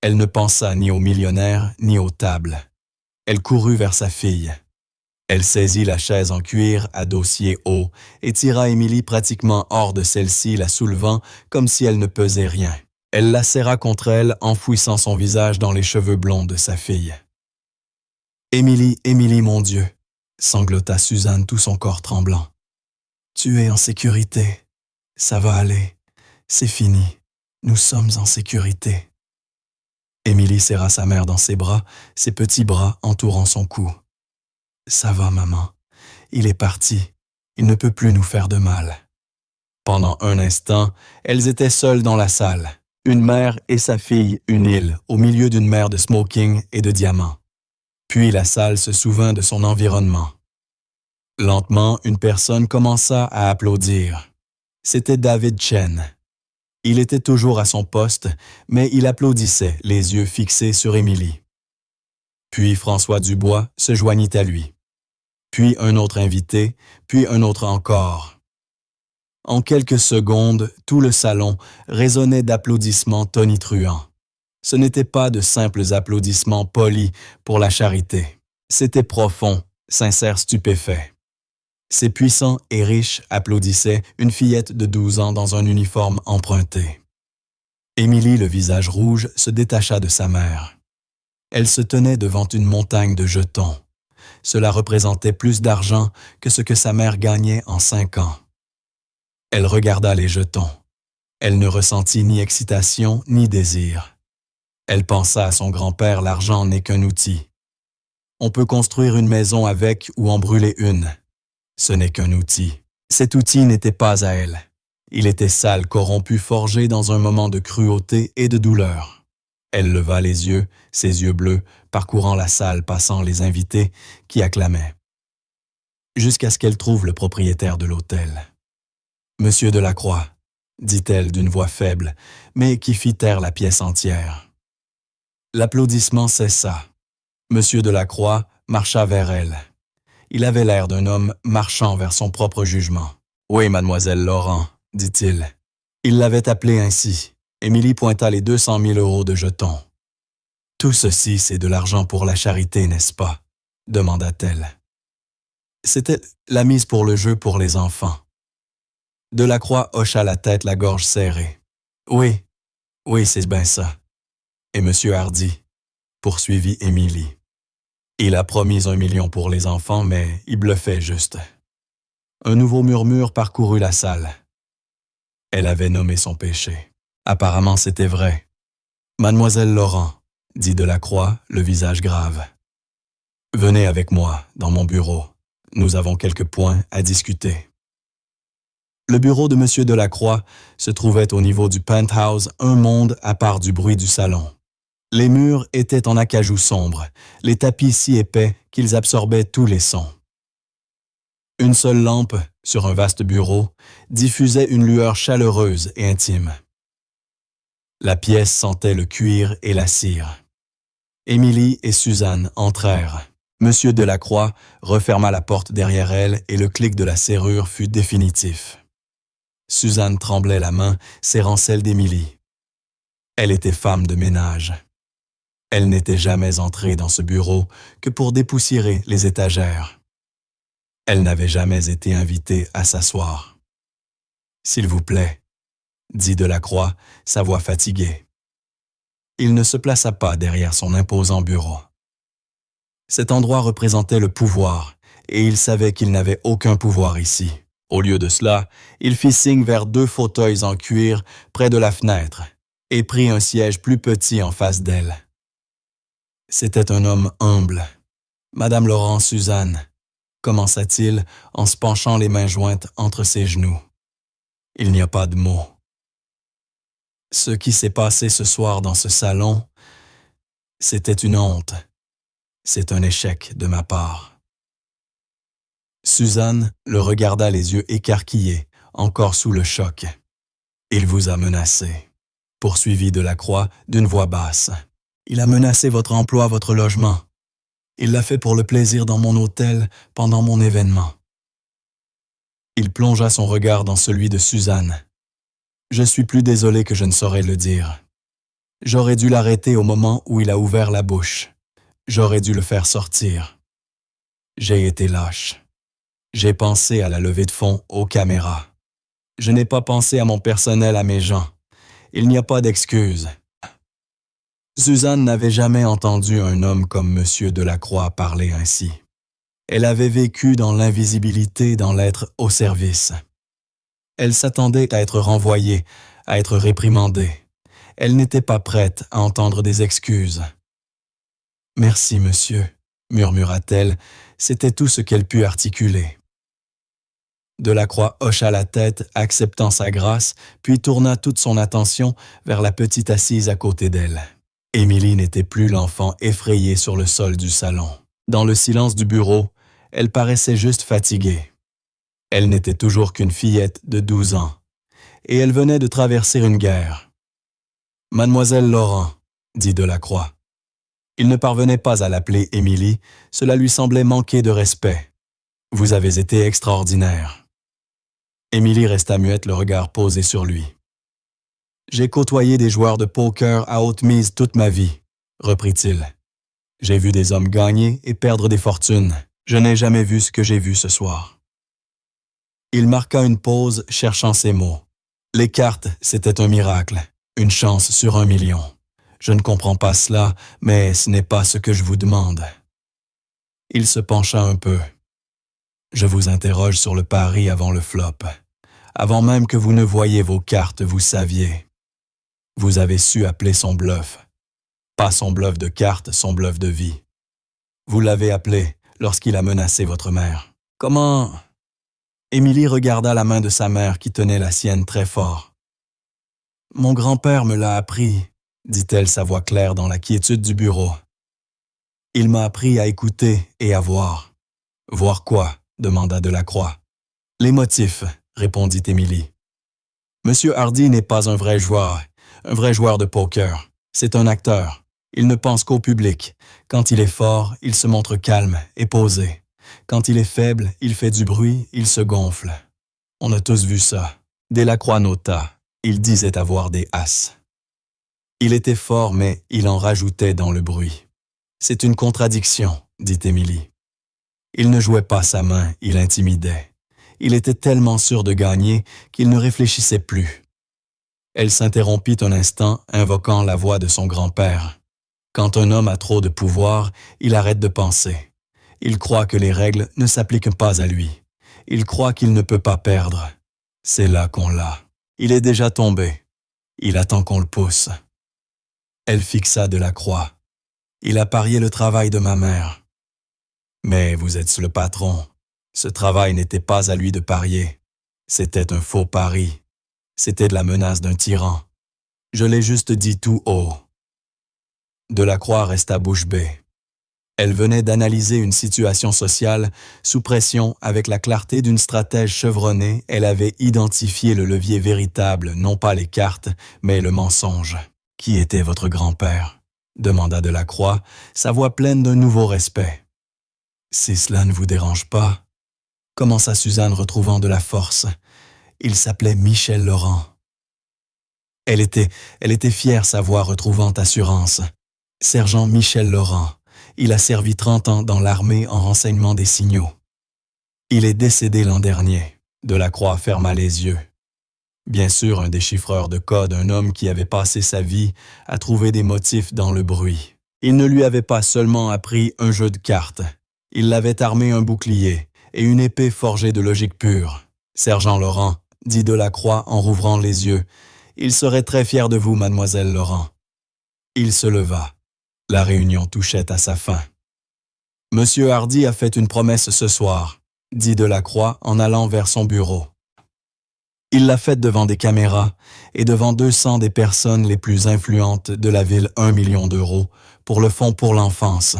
Elle ne pensa ni aux millionnaires ni aux tables. Elle courut vers sa fille. Elle saisit la chaise en cuir à dossier haut et tira Émilie pratiquement hors de celle-ci, la soulevant comme si elle ne pesait rien. Elle la serra contre elle, enfouissant son visage dans les cheveux blonds de sa fille. « Émilie, Émilie, mon Dieu !» sanglota Suzanne, tout son corps tremblant. « Tu es en sécurité. Ça va aller. C'est fini. Nous sommes en sécurité. » Émilie serra sa mère dans ses bras, ses petits bras entourant son cou. « Ça va, maman. Il est parti. Il ne peut plus nous faire de mal. » Pendant un instant, elles étaient seules dans la salle. Une mère et sa fille, une île, au milieu d'une mer de smoking et de diamants. Puis la salle se souvint de son environnement. Lentement, une personne commença à applaudir. C'était David Chen. Il était toujours à son poste, mais il applaudissait, les yeux fixés sur Émilie. Puis François Dubois se joignit à lui. Puis un autre invité, puis un autre encore. En quelques secondes, tout le salon résonnait d'applaudissements tonitruants. Ce n'étaient pas de simples applaudissements polis pour la charité. C'était profond, sincère, stupéfait. Ces puissants et riches applaudissaient une fillette de 12 ans dans un uniforme emprunté. Émilie, le visage rouge, se détacha de sa mère. Elle se tenait devant une montagne de jetons. Cela représentait plus d'argent que ce que sa mère gagnait en 5 ans. Elle regarda les jetons. Elle ne ressentit ni excitation ni désir. Elle pensa à son grand-père, l'argent n'est qu'un outil. On peut construire une maison avec ou en brûler une. Ce n'est qu'un outil. Cet outil n'était pas à elle. Il était sale, corrompu, forgé dans un moment de cruauté et de douleur. Elle leva les yeux, ses yeux bleus, parcourant la salle, passant les invités qui acclamaient. Jusqu'à ce qu'elle trouve le propriétaire de l'hôtel. « Monsieur Delacroix », dit-elle d'une voix faible, mais qui fit taire la pièce entière. L'applaudissement cessa. Monsieur Delacroix marcha vers elle. Il avait l'air d'un homme marchant vers son propre jugement. « Oui, mademoiselle Laurent », dit-il. Il l'avait appelée ainsi. Émilie pointa les 200 000 € de jetons. « Tout ceci, c'est de l'argent pour la charité, n'est-ce pas ?» demanda-t-elle. C'était la mise pour le jeu pour les enfants. Delacroix hocha la tête, la gorge serrée. « Oui, oui, c'est bien ça. » Et Monsieur Hardy, poursuivit Émilie. Il a promis 1 million pour les enfants, mais il bluffait juste. Un nouveau murmure parcourut la salle. Elle avait nommé son péché. Apparemment, c'était vrai. « Mademoiselle Laurent, » dit Delacroix, le visage grave. « Venez avec moi, dans mon bureau. Nous avons quelques points à discuter. » Le bureau de M. Delacroix se trouvait au niveau du penthouse, un monde à part du bruit du salon. Les murs étaient en acajou sombre, les tapis si épais qu'ils absorbaient tous les sons. Une seule lampe, sur un vaste bureau, diffusait une lueur chaleureuse et intime. La pièce sentait le cuir et la cire. Émilie et Suzanne entrèrent. Monsieur Delacroix referma la porte derrière elle et le clic de la serrure fut définitif. Suzanne tremblait la main, serrant celle d'Émilie. Elle était femme de ménage. Elle n'était jamais entrée dans ce bureau que pour dépoussiérer les étagères. Elle n'avait jamais été invitée à s'asseoir. « S'il vous plaît, » dit Delacroix, sa voix fatiguée. Il ne se plaça pas derrière son imposant bureau. Cet endroit représentait le pouvoir, et il savait qu'il n'avait aucun pouvoir ici. Au lieu de cela, il fit signe vers 2 fauteuils en cuir près de la fenêtre et prit un siège plus petit en face d'elle. C'était un homme humble. « Madame Laurent, Suzanne », commença-t-il en se penchant les mains jointes entre ses genoux. « Il n'y a pas de mots. Ce qui s'est passé ce soir dans ce salon, c'était une honte. C'est un échec de ma part. » Suzanne le regarda les yeux écarquillés, encore sous le choc. « Il vous a menacé, » poursuivit Delacroix d'une voix basse. « Il a menacé votre emploi, votre logement. Il l'a fait pour le plaisir dans mon hôtel pendant mon événement. » Il plongea son regard dans celui de Suzanne. « Je suis plus désolé que je ne saurais le dire. J'aurais dû l'arrêter au moment où il a ouvert la bouche. J'aurais dû le faire sortir. J'ai été lâche. J'ai pensé à la levée de fonds aux caméras. Je n'ai pas pensé à mon personnel, à mes gens. Il n'y a pas d'excuse. » Suzanne n'avait jamais entendu un homme comme M. Delacroix parler ainsi. Elle avait vécu dans l'invisibilité, dans l'être au service. Elle s'attendait à être renvoyée, à être réprimandée. Elle n'était pas prête à entendre des excuses. « Merci, monsieur », murmura-t-elle, c'était tout ce qu'elle put articuler. Delacroix hocha la tête, acceptant sa grâce, puis tourna toute son attention vers la petite assise à côté d'elle. Émilie n'était plus l'enfant effrayé sur le sol du salon. Dans le silence du bureau, elle paraissait juste fatiguée. Elle n'était toujours qu'une fillette de 12 ans, et elle venait de traverser une guerre. « Mademoiselle Laurent », dit Delacroix. Il ne parvenait pas à l'appeler Émilie, cela lui semblait manquer de respect. « Vous avez été extraordinaire. » Émilie resta muette, le regard posé sur lui. « J'ai côtoyé des joueurs de poker à haute mise toute ma vie, » reprit-il. « J'ai vu des hommes gagner et perdre des fortunes. Je n'ai jamais vu ce que j'ai vu ce soir. » Il marqua une pause, cherchant ses mots. Les cartes, c'était un miracle, une chance sur 1 million. Je ne comprends pas cela, mais ce n'est pas ce que je vous demande. Il se pencha un peu. Je vous interroge sur le pari avant le flop. Avant même que vous ne voyiez vos cartes, vous saviez. Vous avez su appeler son bluff. Pas son bluff de cartes, son bluff de vie. Vous l'avez appelé lorsqu'il a menacé votre mère. Comment... Émilie regarda la main de sa mère qui tenait la sienne très fort. « Mon grand-père me l'a appris, » dit-elle sa voix claire dans la quiétude du bureau. « Il m'a appris à écouter et à voir. »« Voir quoi ?» demanda Delacroix. « Les motifs, » répondit Émilie. « Monsieur Hardy n'est pas un vrai joueur de poker. C'est un acteur. Il ne pense qu'au public. Quand il est fort, il se montre calme et posé. Quand il est faible, il fait du bruit, il se gonfle. On a tous vu ça. » Delacroix nota. Il disait avoir des as. Il était fort, mais il en rajoutait dans le bruit. « C'est une contradiction, » dit Émilie. Il ne jouait pas sa main, il intimidait. Il était tellement sûr de gagner qu'il ne réfléchissait plus. Elle s'interrompit un instant, invoquant la voix de son grand-père. Quand un homme a trop de pouvoir, il arrête de penser. Il croit que les règles ne s'appliquent pas à lui. Il croit qu'il ne peut pas perdre. C'est là qu'on l'a. Il est déjà tombé. Il attend qu'on le pousse. Elle fixa Delacroix. Il a parié le travail de ma mère. Mais vous êtes le patron. Ce travail n'était pas à lui de parier. C'était un faux pari. C'était de la menace d'un tyran. Je l'ai juste dit tout haut. Delacroix resta bouche bée. Elle venait d'analyser une situation sociale sous pression avec la clarté d'une stratège chevronnée. Elle avait identifié le levier véritable, non pas les cartes, mais le mensonge. « Qui était votre grand-père » demanda Delacroix, sa voix pleine d'un nouveau respect. « Si cela ne vous dérange pas, » commença Suzanne retrouvant de la force. Il s'appelait Michel Laurent. Elle était fière, sa voix retrouvant assurance. Sergent Michel Laurent. Il a servi 30 ans dans l'armée en renseignement des signaux. Il est décédé l'an dernier. Delacroix ferma les yeux. Bien sûr, un déchiffreur de code, un homme qui avait passé sa vie à trouver des motifs dans le bruit. Il ne lui avait pas seulement appris un jeu de cartes. Il l'avait armé un bouclier et une épée forgée de logique pure. « Sergent Laurent, » dit Delacroix en rouvrant les yeux, « il serait très fier de vous, mademoiselle Laurent. » Il se leva. La réunion touchait à sa fin. « Monsieur Hardy a fait une promesse ce soir, » dit Delacroix en allant vers son bureau. Il l'a faite devant des caméras et devant 200 des personnes les plus influentes de la ville 1 million d'euros pour le Fonds pour l'enfance.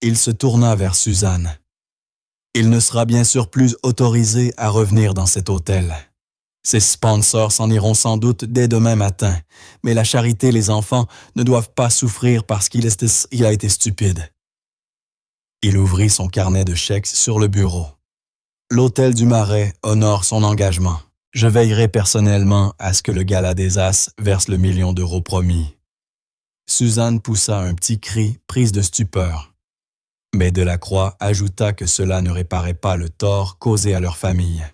Il se tourna vers Suzanne. Il ne sera bien sûr plus autorisé à revenir dans cet hôtel. Ses sponsors s'en iront sans doute dès demain matin, mais la charité et les enfants ne doivent pas souffrir parce qu'il a été stupide. Il ouvrit son carnet de chèques sur le bureau. L'Hôtel du Marais honore son engagement. Je veillerai personnellement à ce que le Gala des As verse le 1 million d'euros promis. Suzanne poussa un petit cri, prise de stupeur. Mais Delacroix ajouta que cela ne réparait pas le tort causé à leur famille.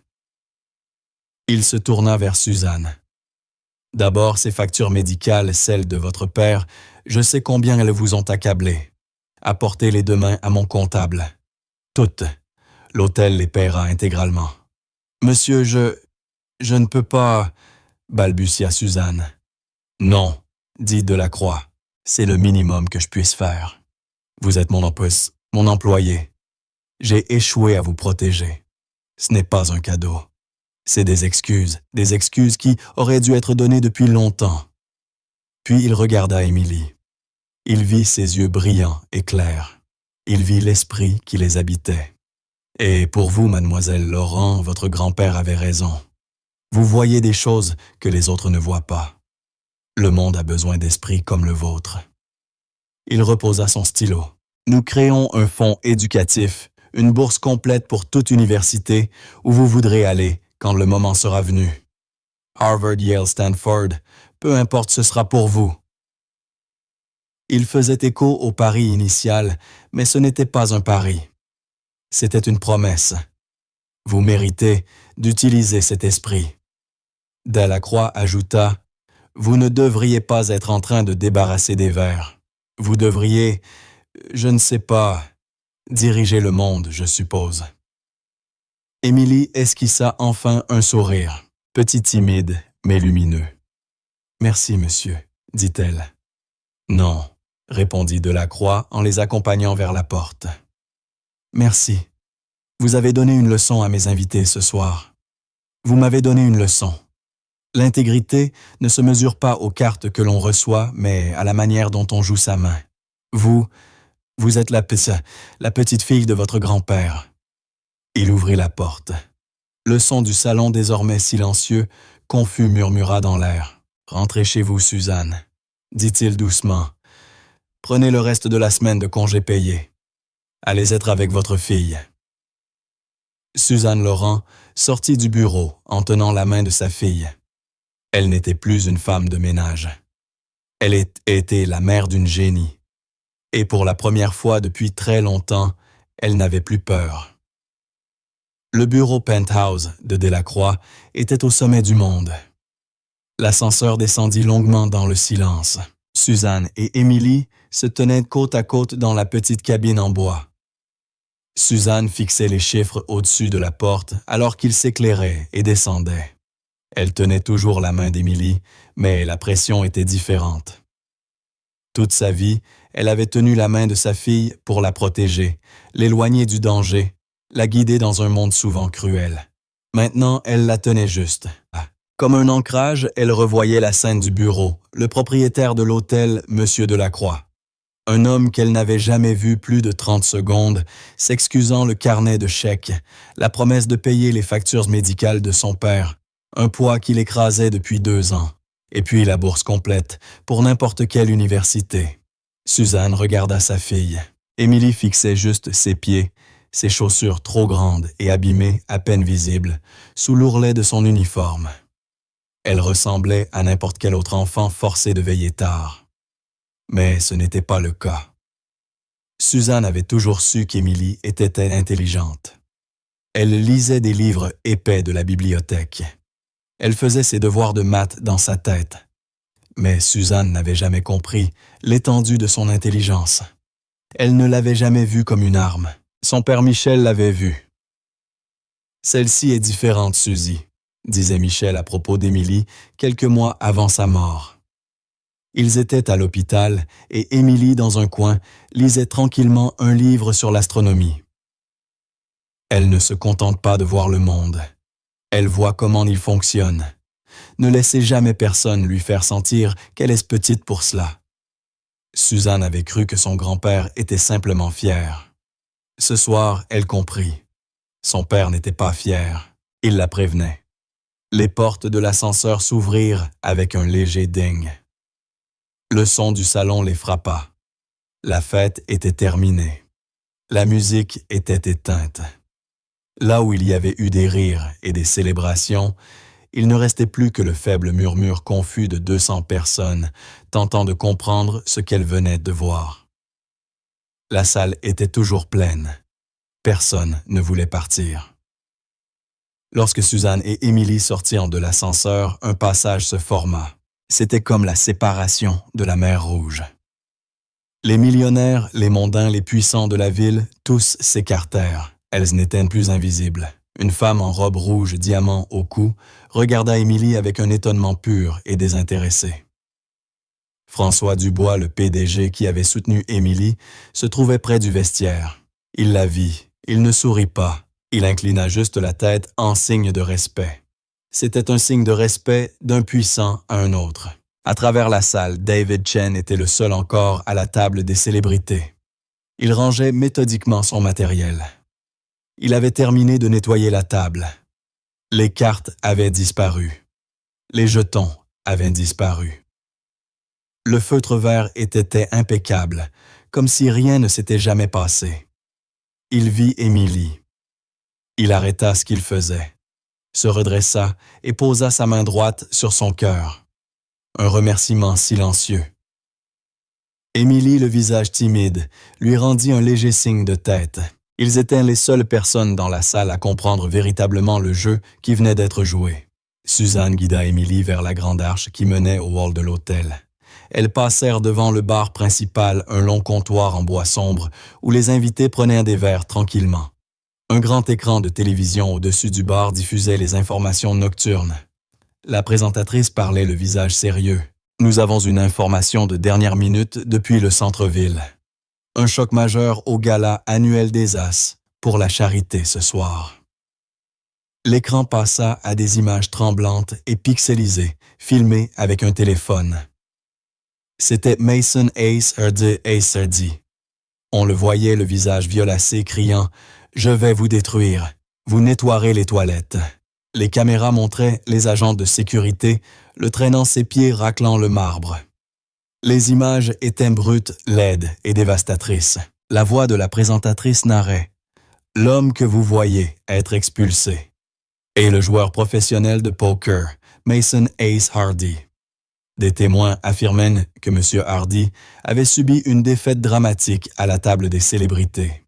Il se tourna vers Suzanne. « D'abord, ces factures médicales, celles de votre père, je sais combien elles vous ont accablé. Apportez-les demain à mon comptable. Toutes. L'hôtel les paiera intégralement. »« Monsieur, je ne peux pas... » balbutia Suzanne. « Non, » dit Delacroix, « c'est le minimum que je puisse faire. Vous êtes mon employé. J'ai échoué à vous protéger. Ce n'est pas un cadeau. C'est des excuses qui auraient dû être données depuis longtemps. » Puis il regarda Émilie. Il vit ses yeux brillants et clairs. Il vit l'esprit qui les habitait. « Et pour vous, mademoiselle Laurent, votre grand-père avait raison. Vous voyez des choses que les autres ne voient pas. Le monde a besoin d'esprits comme le vôtre. » Il reposa son stylo. « Nous créons un fonds éducatif, une bourse complète pour toute université où vous voudrez aller quand le moment sera venu. Harvard, Yale, Stanford, peu importe, ce sera pour vous. » Il faisait écho au pari initial, mais ce n'était pas un pari. C'était une promesse. Vous méritez d'utiliser cet esprit. Delacroix ajouta, « Vous ne devriez pas être en train de débarrasser des verres. Vous devriez, je ne sais pas, diriger le monde, je suppose. » Émilie esquissa enfin un sourire, petit timide, mais lumineux. « Merci, monsieur, » dit-elle. « Non, » répondit Delacroix en les accompagnant vers la porte. « Merci. Vous avez donné une leçon à mes invités ce soir. Vous m'avez donné une leçon. L'intégrité ne se mesure pas aux cartes que l'on reçoit, mais à la manière dont on joue sa main. Vous êtes la petite fille de votre grand-père. » Il ouvrit la porte. Le son du salon désormais silencieux, confus murmura dans l'air. « Rentrez chez vous, Suzanne, » dit-il doucement. « Prenez le reste de la semaine de congé payé. Allez être avec votre fille. » Suzanne Laurent sortit du bureau en tenant la main de sa fille. Elle n'était plus une femme de ménage. Elle était la mère d'une génie. Et pour la première fois depuis très longtemps, elle n'avait plus peur. Le bureau penthouse de Delacroix était au sommet du monde. L'ascenseur descendit longuement dans le silence. Suzanne et Émilie se tenaient côte à côte dans la petite cabine en bois. Suzanne fixait les chiffres au-dessus de la porte alors qu'ils s'éclairaient et descendaient. Elle tenait toujours la main d'Émilie, mais la pression était différente. Toute sa vie, elle avait tenu la main de sa fille pour la protéger, l'éloigner du danger, la guider dans un monde souvent cruel. Maintenant, elle la tenait juste. Comme un ancrage, elle revoyait la scène du bureau, le propriétaire de l'hôtel, M. Delacroix. Un homme qu'elle n'avait jamais vu plus de 30 secondes, s'excusant le carnet de chèques, la promesse de payer les factures médicales de son père, un poids qu'il écrasait depuis 2 ans, et puis la bourse complète pour n'importe quelle université. Suzanne regarda sa fille. Émilie fixait juste ses pieds, ses chaussures trop grandes et abîmées, à peine visibles, sous l'ourlet de son uniforme. Elle ressemblait à n'importe quel autre enfant forcé de veiller tard. Mais ce n'était pas le cas. Suzanne avait toujours su qu'Émilie était intelligente. Elle lisait des livres épais de la bibliothèque. Elle faisait ses devoirs de maths dans sa tête. Mais Suzanne n'avait jamais compris l'étendue de son intelligence. Elle ne l'avait jamais vue comme une arme. Son père Michel l'avait vue. « Celle-ci est différente, Suzy », disait Michel à propos d'Émilie quelques mois avant sa mort. Ils étaient à l'hôpital et Émilie, dans un coin, lisait tranquillement un livre sur l'astronomie. Elle ne se contente pas de voir le monde. Elle voit comment il fonctionne. Ne laissez jamais personne lui faire sentir qu'elle est petite pour cela. Suzanne avait cru que son grand-père était simplement fier. Ce soir, elle comprit. Son père n'était pas fier. Il la prévenait. Les portes de l'ascenseur s'ouvrirent avec un léger ding. Le son du salon les frappa. La fête était terminée. La musique était éteinte. Là où il y avait eu des rires et des célébrations, il ne restait plus que le faible murmure confus de 200 personnes tentant de comprendre ce qu'elles venaient de voir. La salle était toujours pleine. Personne ne voulait partir. Lorsque Suzanne et Émilie sortirent de l'ascenseur, un passage se forma. C'était comme la séparation de la mer Rouge. Les millionnaires, les mondains, les puissants de la ville, tous s'écartèrent. Elles n'étaient plus invisibles. Une femme en robe rouge diamant au cou regarda Émilie avec un étonnement pur et désintéressé. François Dubois, le PDG qui avait soutenu Émilie, se trouvait près du vestiaire. Il la vit. Il ne sourit pas. Il inclina juste la tête en signe de respect. C'était un signe de respect d'un puissant à un autre. À travers la salle, David Chen était le seul encore à la table des célébrités. Il rangeait méthodiquement son matériel. Il avait terminé de nettoyer la table. Les cartes avaient disparu. Les jetons avaient disparu. Le feutre vert était impeccable, comme si rien ne s'était jamais passé. Il vit Émilie. Il arrêta ce qu'il faisait, se redressa et posa sa main droite sur son cœur. Un remerciement silencieux. Émilie, le visage timide, lui rendit un léger signe de tête. Ils étaient les seules personnes dans la salle à comprendre véritablement le jeu qui venait d'être joué. Suzanne guida Émilie vers la grande arche qui menait au hall de l'hôtel. Elles passèrent devant le bar principal un long comptoir en bois sombre où les invités prenaient des verres tranquillement. Un grand écran de télévision au-dessus du bar diffusait les informations nocturnes. La présentatrice parlait le visage sérieux. « Nous avons une information de dernière minute depuis le centre-ville. Un choc majeur au gala annuel des As. pour la charité ce soir. L'écran passa à des images tremblantes et pixelisées, filmées avec un téléphone. C'était Mason Ace Hardy. On le voyait, le visage violacé, criant « Je vais vous détruire, vous nettoierez les toilettes ». Les caméras montraient les agents de sécurité, le traînant ses pieds raclant le marbre. Les images étaient brutes, laides et dévastatrices. La voix de la présentatrice narrait « L'homme que vous voyez être expulsé » et le joueur professionnel de poker, Mason Ace Hardy. Des témoins affirmaient que M. Hardy avait subi une défaite dramatique à la table des célébrités.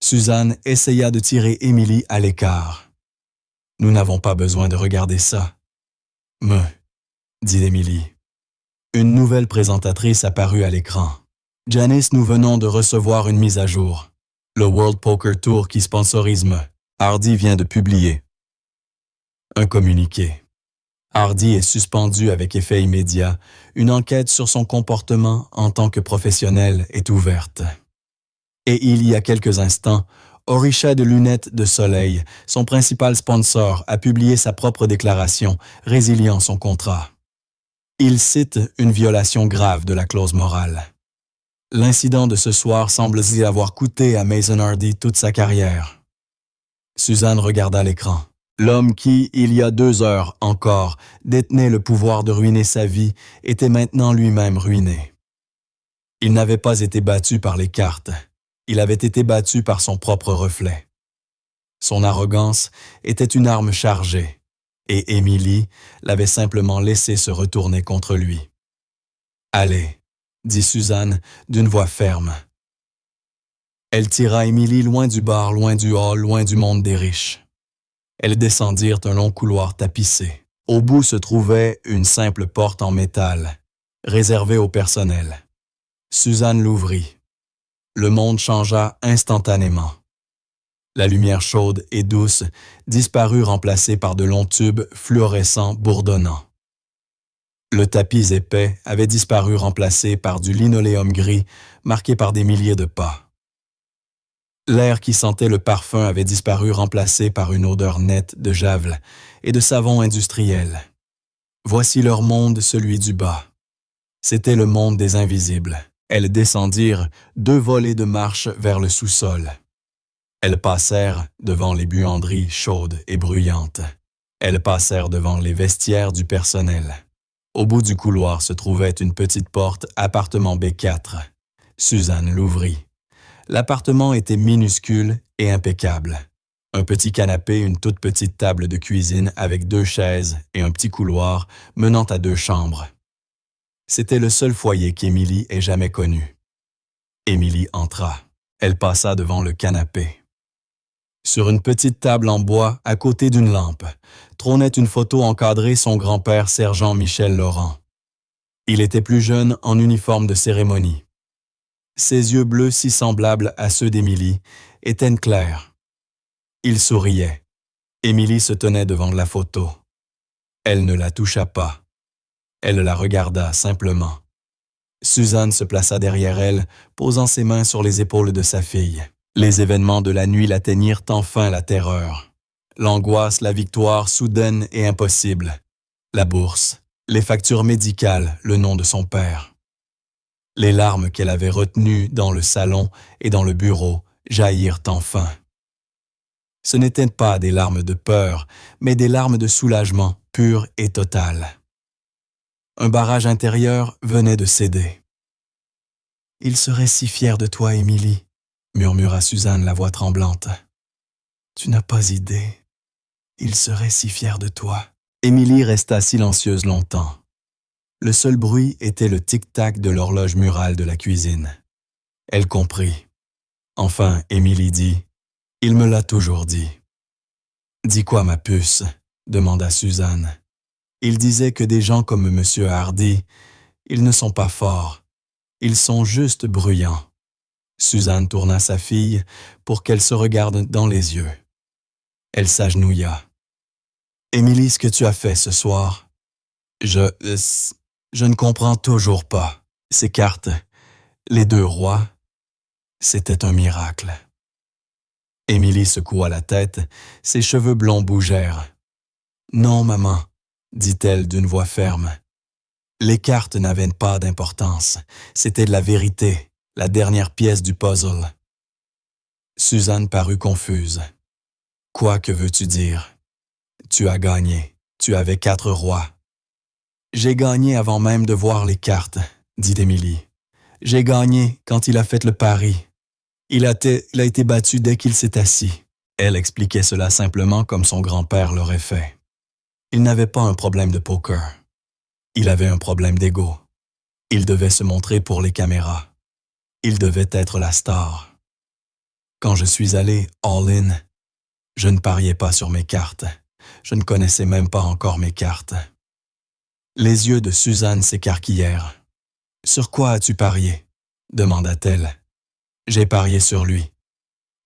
Suzanne essaya de tirer Emily à l'écart. « Nous n'avons pas besoin de regarder ça. » « Me, » dit Emily. Une nouvelle présentatrice apparut à l'écran. « Janice, nous venons de recevoir une mise à jour. Le World Poker Tour qui sponsorise Me. Hardy vient de publier un communiqué. Hardy est suspendu avec effet immédiat. Une enquête sur son comportement en tant que professionnel est ouverte. » Et il y a quelques instants, Orisha de lunettes de soleil, son principal sponsor, a publié sa propre déclaration, résiliant son contrat. Il cite une violation grave de la clause morale. L'incident de ce soir semble y avoir coûté à Mason Hardy toute sa carrière. Suzanne regarda l'écran. L'homme qui, il y a 2 heures encore, détenait le pouvoir de ruiner sa vie, était maintenant lui-même ruiné. Il n'avait pas été battu par les cartes. Il avait été battu par son propre reflet. Son arrogance était une arme chargée, et Emily l'avait simplement laissé se retourner contre lui. « Allez, » dit Suzanne d'une voix ferme. Elle tira Emily loin du bar, loin du hall, loin du monde des riches. Elles descendirent un long couloir tapissé. Au bout se trouvait une simple porte en métal, réservée au personnel. Suzanne l'ouvrit. Le monde changea instantanément. La lumière chaude et douce disparut remplacée par de longs tubes fluorescents bourdonnants. Le tapis épais avait disparu remplacé par du linoléum gris marqué par des milliers de pas. L'air qui sentait le parfum avait disparu remplacé par une odeur nette de javel et de savon industriel. Voici leur monde, celui du bas. C'était le monde des invisibles. Elles descendirent 2 volées de marche vers le sous-sol. Elles passèrent devant les buanderies chaudes et bruyantes. Elles passèrent devant les vestiaires du personnel. Au bout du couloir se trouvait une petite porte, appartement B4. Suzanne l'ouvrit. L'appartement était minuscule et impeccable. Un petit canapé, une toute petite table de cuisine avec 2 chaises et un petit couloir menant à 2 chambres. C'était le seul foyer qu'Emily ait jamais connu. Emily entra. Elle passa devant le canapé. Sur une petite table en bois, à côté d'une lampe, trônait une photo encadrée son grand-père sergent Michel Laurent. Il était plus jeune en uniforme de cérémonie. Ses yeux bleus si semblables à ceux d'Émilie étaient clairs. Il souriait. Émilie se tenait devant la photo. Elle ne la toucha pas. Elle la regarda simplement. Suzanne se plaça derrière elle, posant ses mains sur les épaules de sa fille. Les événements de la nuit l'atteignirent enfin la terreur. L'angoisse, la victoire soudaine et impossible. La bourse, les factures médicales, le nom de son père. Les larmes qu'elle avait retenues dans le salon et dans le bureau jaillirent enfin. Ce n'étaient pas des larmes de peur, mais des larmes de soulagement pur et total. Un barrage intérieur venait de céder. « Il serait si fier de toi, Émilie, » murmura Suzanne, la voix tremblante. « Tu n'as pas idée. Il serait si fier de toi. » Émilie resta silencieuse longtemps. Le seul bruit était le tic-tac de l'horloge murale de la cuisine. Elle comprit. Enfin, Émilie dit « Il me l'a toujours dit. »« Dis quoi, ma puce ?» demanda Suzanne. « Il disait que des gens comme M. Hardy, ils ne sont pas forts. Ils sont juste bruyants. » Suzanne tourna sa fille pour qu'elle se regarde dans les yeux. Elle s'agenouilla. « Émilie, ce que tu as fait ce soir, je ne comprends toujours pas. Ces cartes, les 2 rois, c'était un miracle. » Émilie secoua la tête, ses cheveux blonds bougèrent. « Non, maman, dit-elle d'une voix ferme. Les cartes n'avaient pas d'importance. C'était de la vérité, la dernière pièce du puzzle. Suzanne parut confuse. « Quoi que veux-tu dire? Tu as gagné. Tu avais 4 rois. »« J'ai gagné avant même de voir les cartes, » dit Émilie. « J'ai gagné quand il a fait le pari. Il a été battu dès qu'il s'est assis. » Elle expliquait cela simplement comme son grand-père l'aurait fait. Il n'avait pas un problème de poker. Il avait un problème d'ego. Il devait se montrer pour les caméras. Il devait être la star. Quand je suis allé all-in, je ne pariais pas sur mes cartes. Je ne connaissais même pas encore mes cartes. Les yeux de Suzanne s'écarquillèrent. « Sur quoi as-tu parié? » demanda-t-elle. « J'ai parié sur lui, »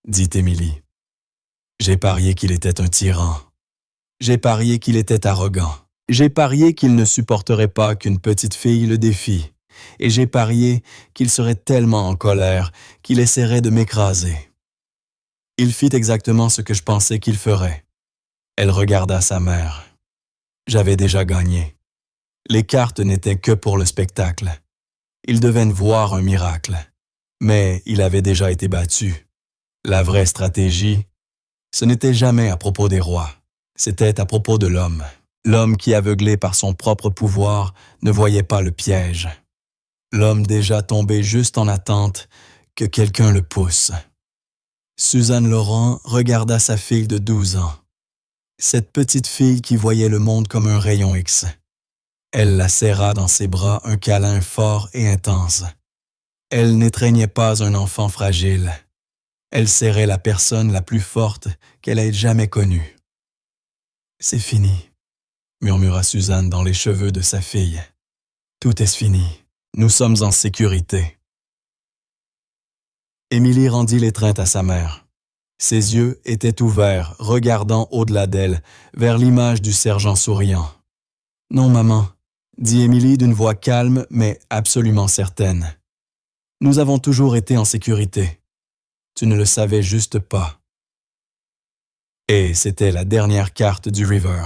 dit Émilie. « J'ai parié qu'il était un tyran. J'ai parié qu'il était arrogant. J'ai parié qu'il ne supporterait pas qu'une petite fille le défie. Et j'ai parié qu'il serait tellement en colère qu'il essaierait de m'écraser. » Il fit exactement ce que je pensais qu'il ferait. Elle regarda sa mère. J'avais déjà gagné. Les cartes n'étaient que pour le spectacle. Il devait voir un miracle. Mais il avait déjà été battu. La vraie stratégie, ce n'était jamais à propos des rois. C'était à propos de l'homme. L'homme qui, aveuglé par son propre pouvoir, ne voyait pas le piège. L'homme déjà tombé juste en attente que quelqu'un le pousse. Suzanne Laurent regarda sa fille de 12 ans. Cette petite fille qui voyait le monde comme un rayon X. Elle la serra dans ses bras, un câlin fort et intense. Elle n'étreignait pas un enfant fragile. Elle serrait la personne la plus forte qu'elle ait jamais connue. « C'est fini », murmura Suzanne dans les cheveux de sa fille. « Tout est fini. Nous sommes en sécurité. » Émilie rendit l'étreinte à sa mère. Ses yeux étaient ouverts, regardant au-delà d'elle, vers l'image du sergent souriant. « Non, maman, » dit Émilie d'une voix calme mais absolument certaine. « Nous avons toujours été en sécurité. Tu ne le savais juste pas. » Et c'était la dernière carte du River.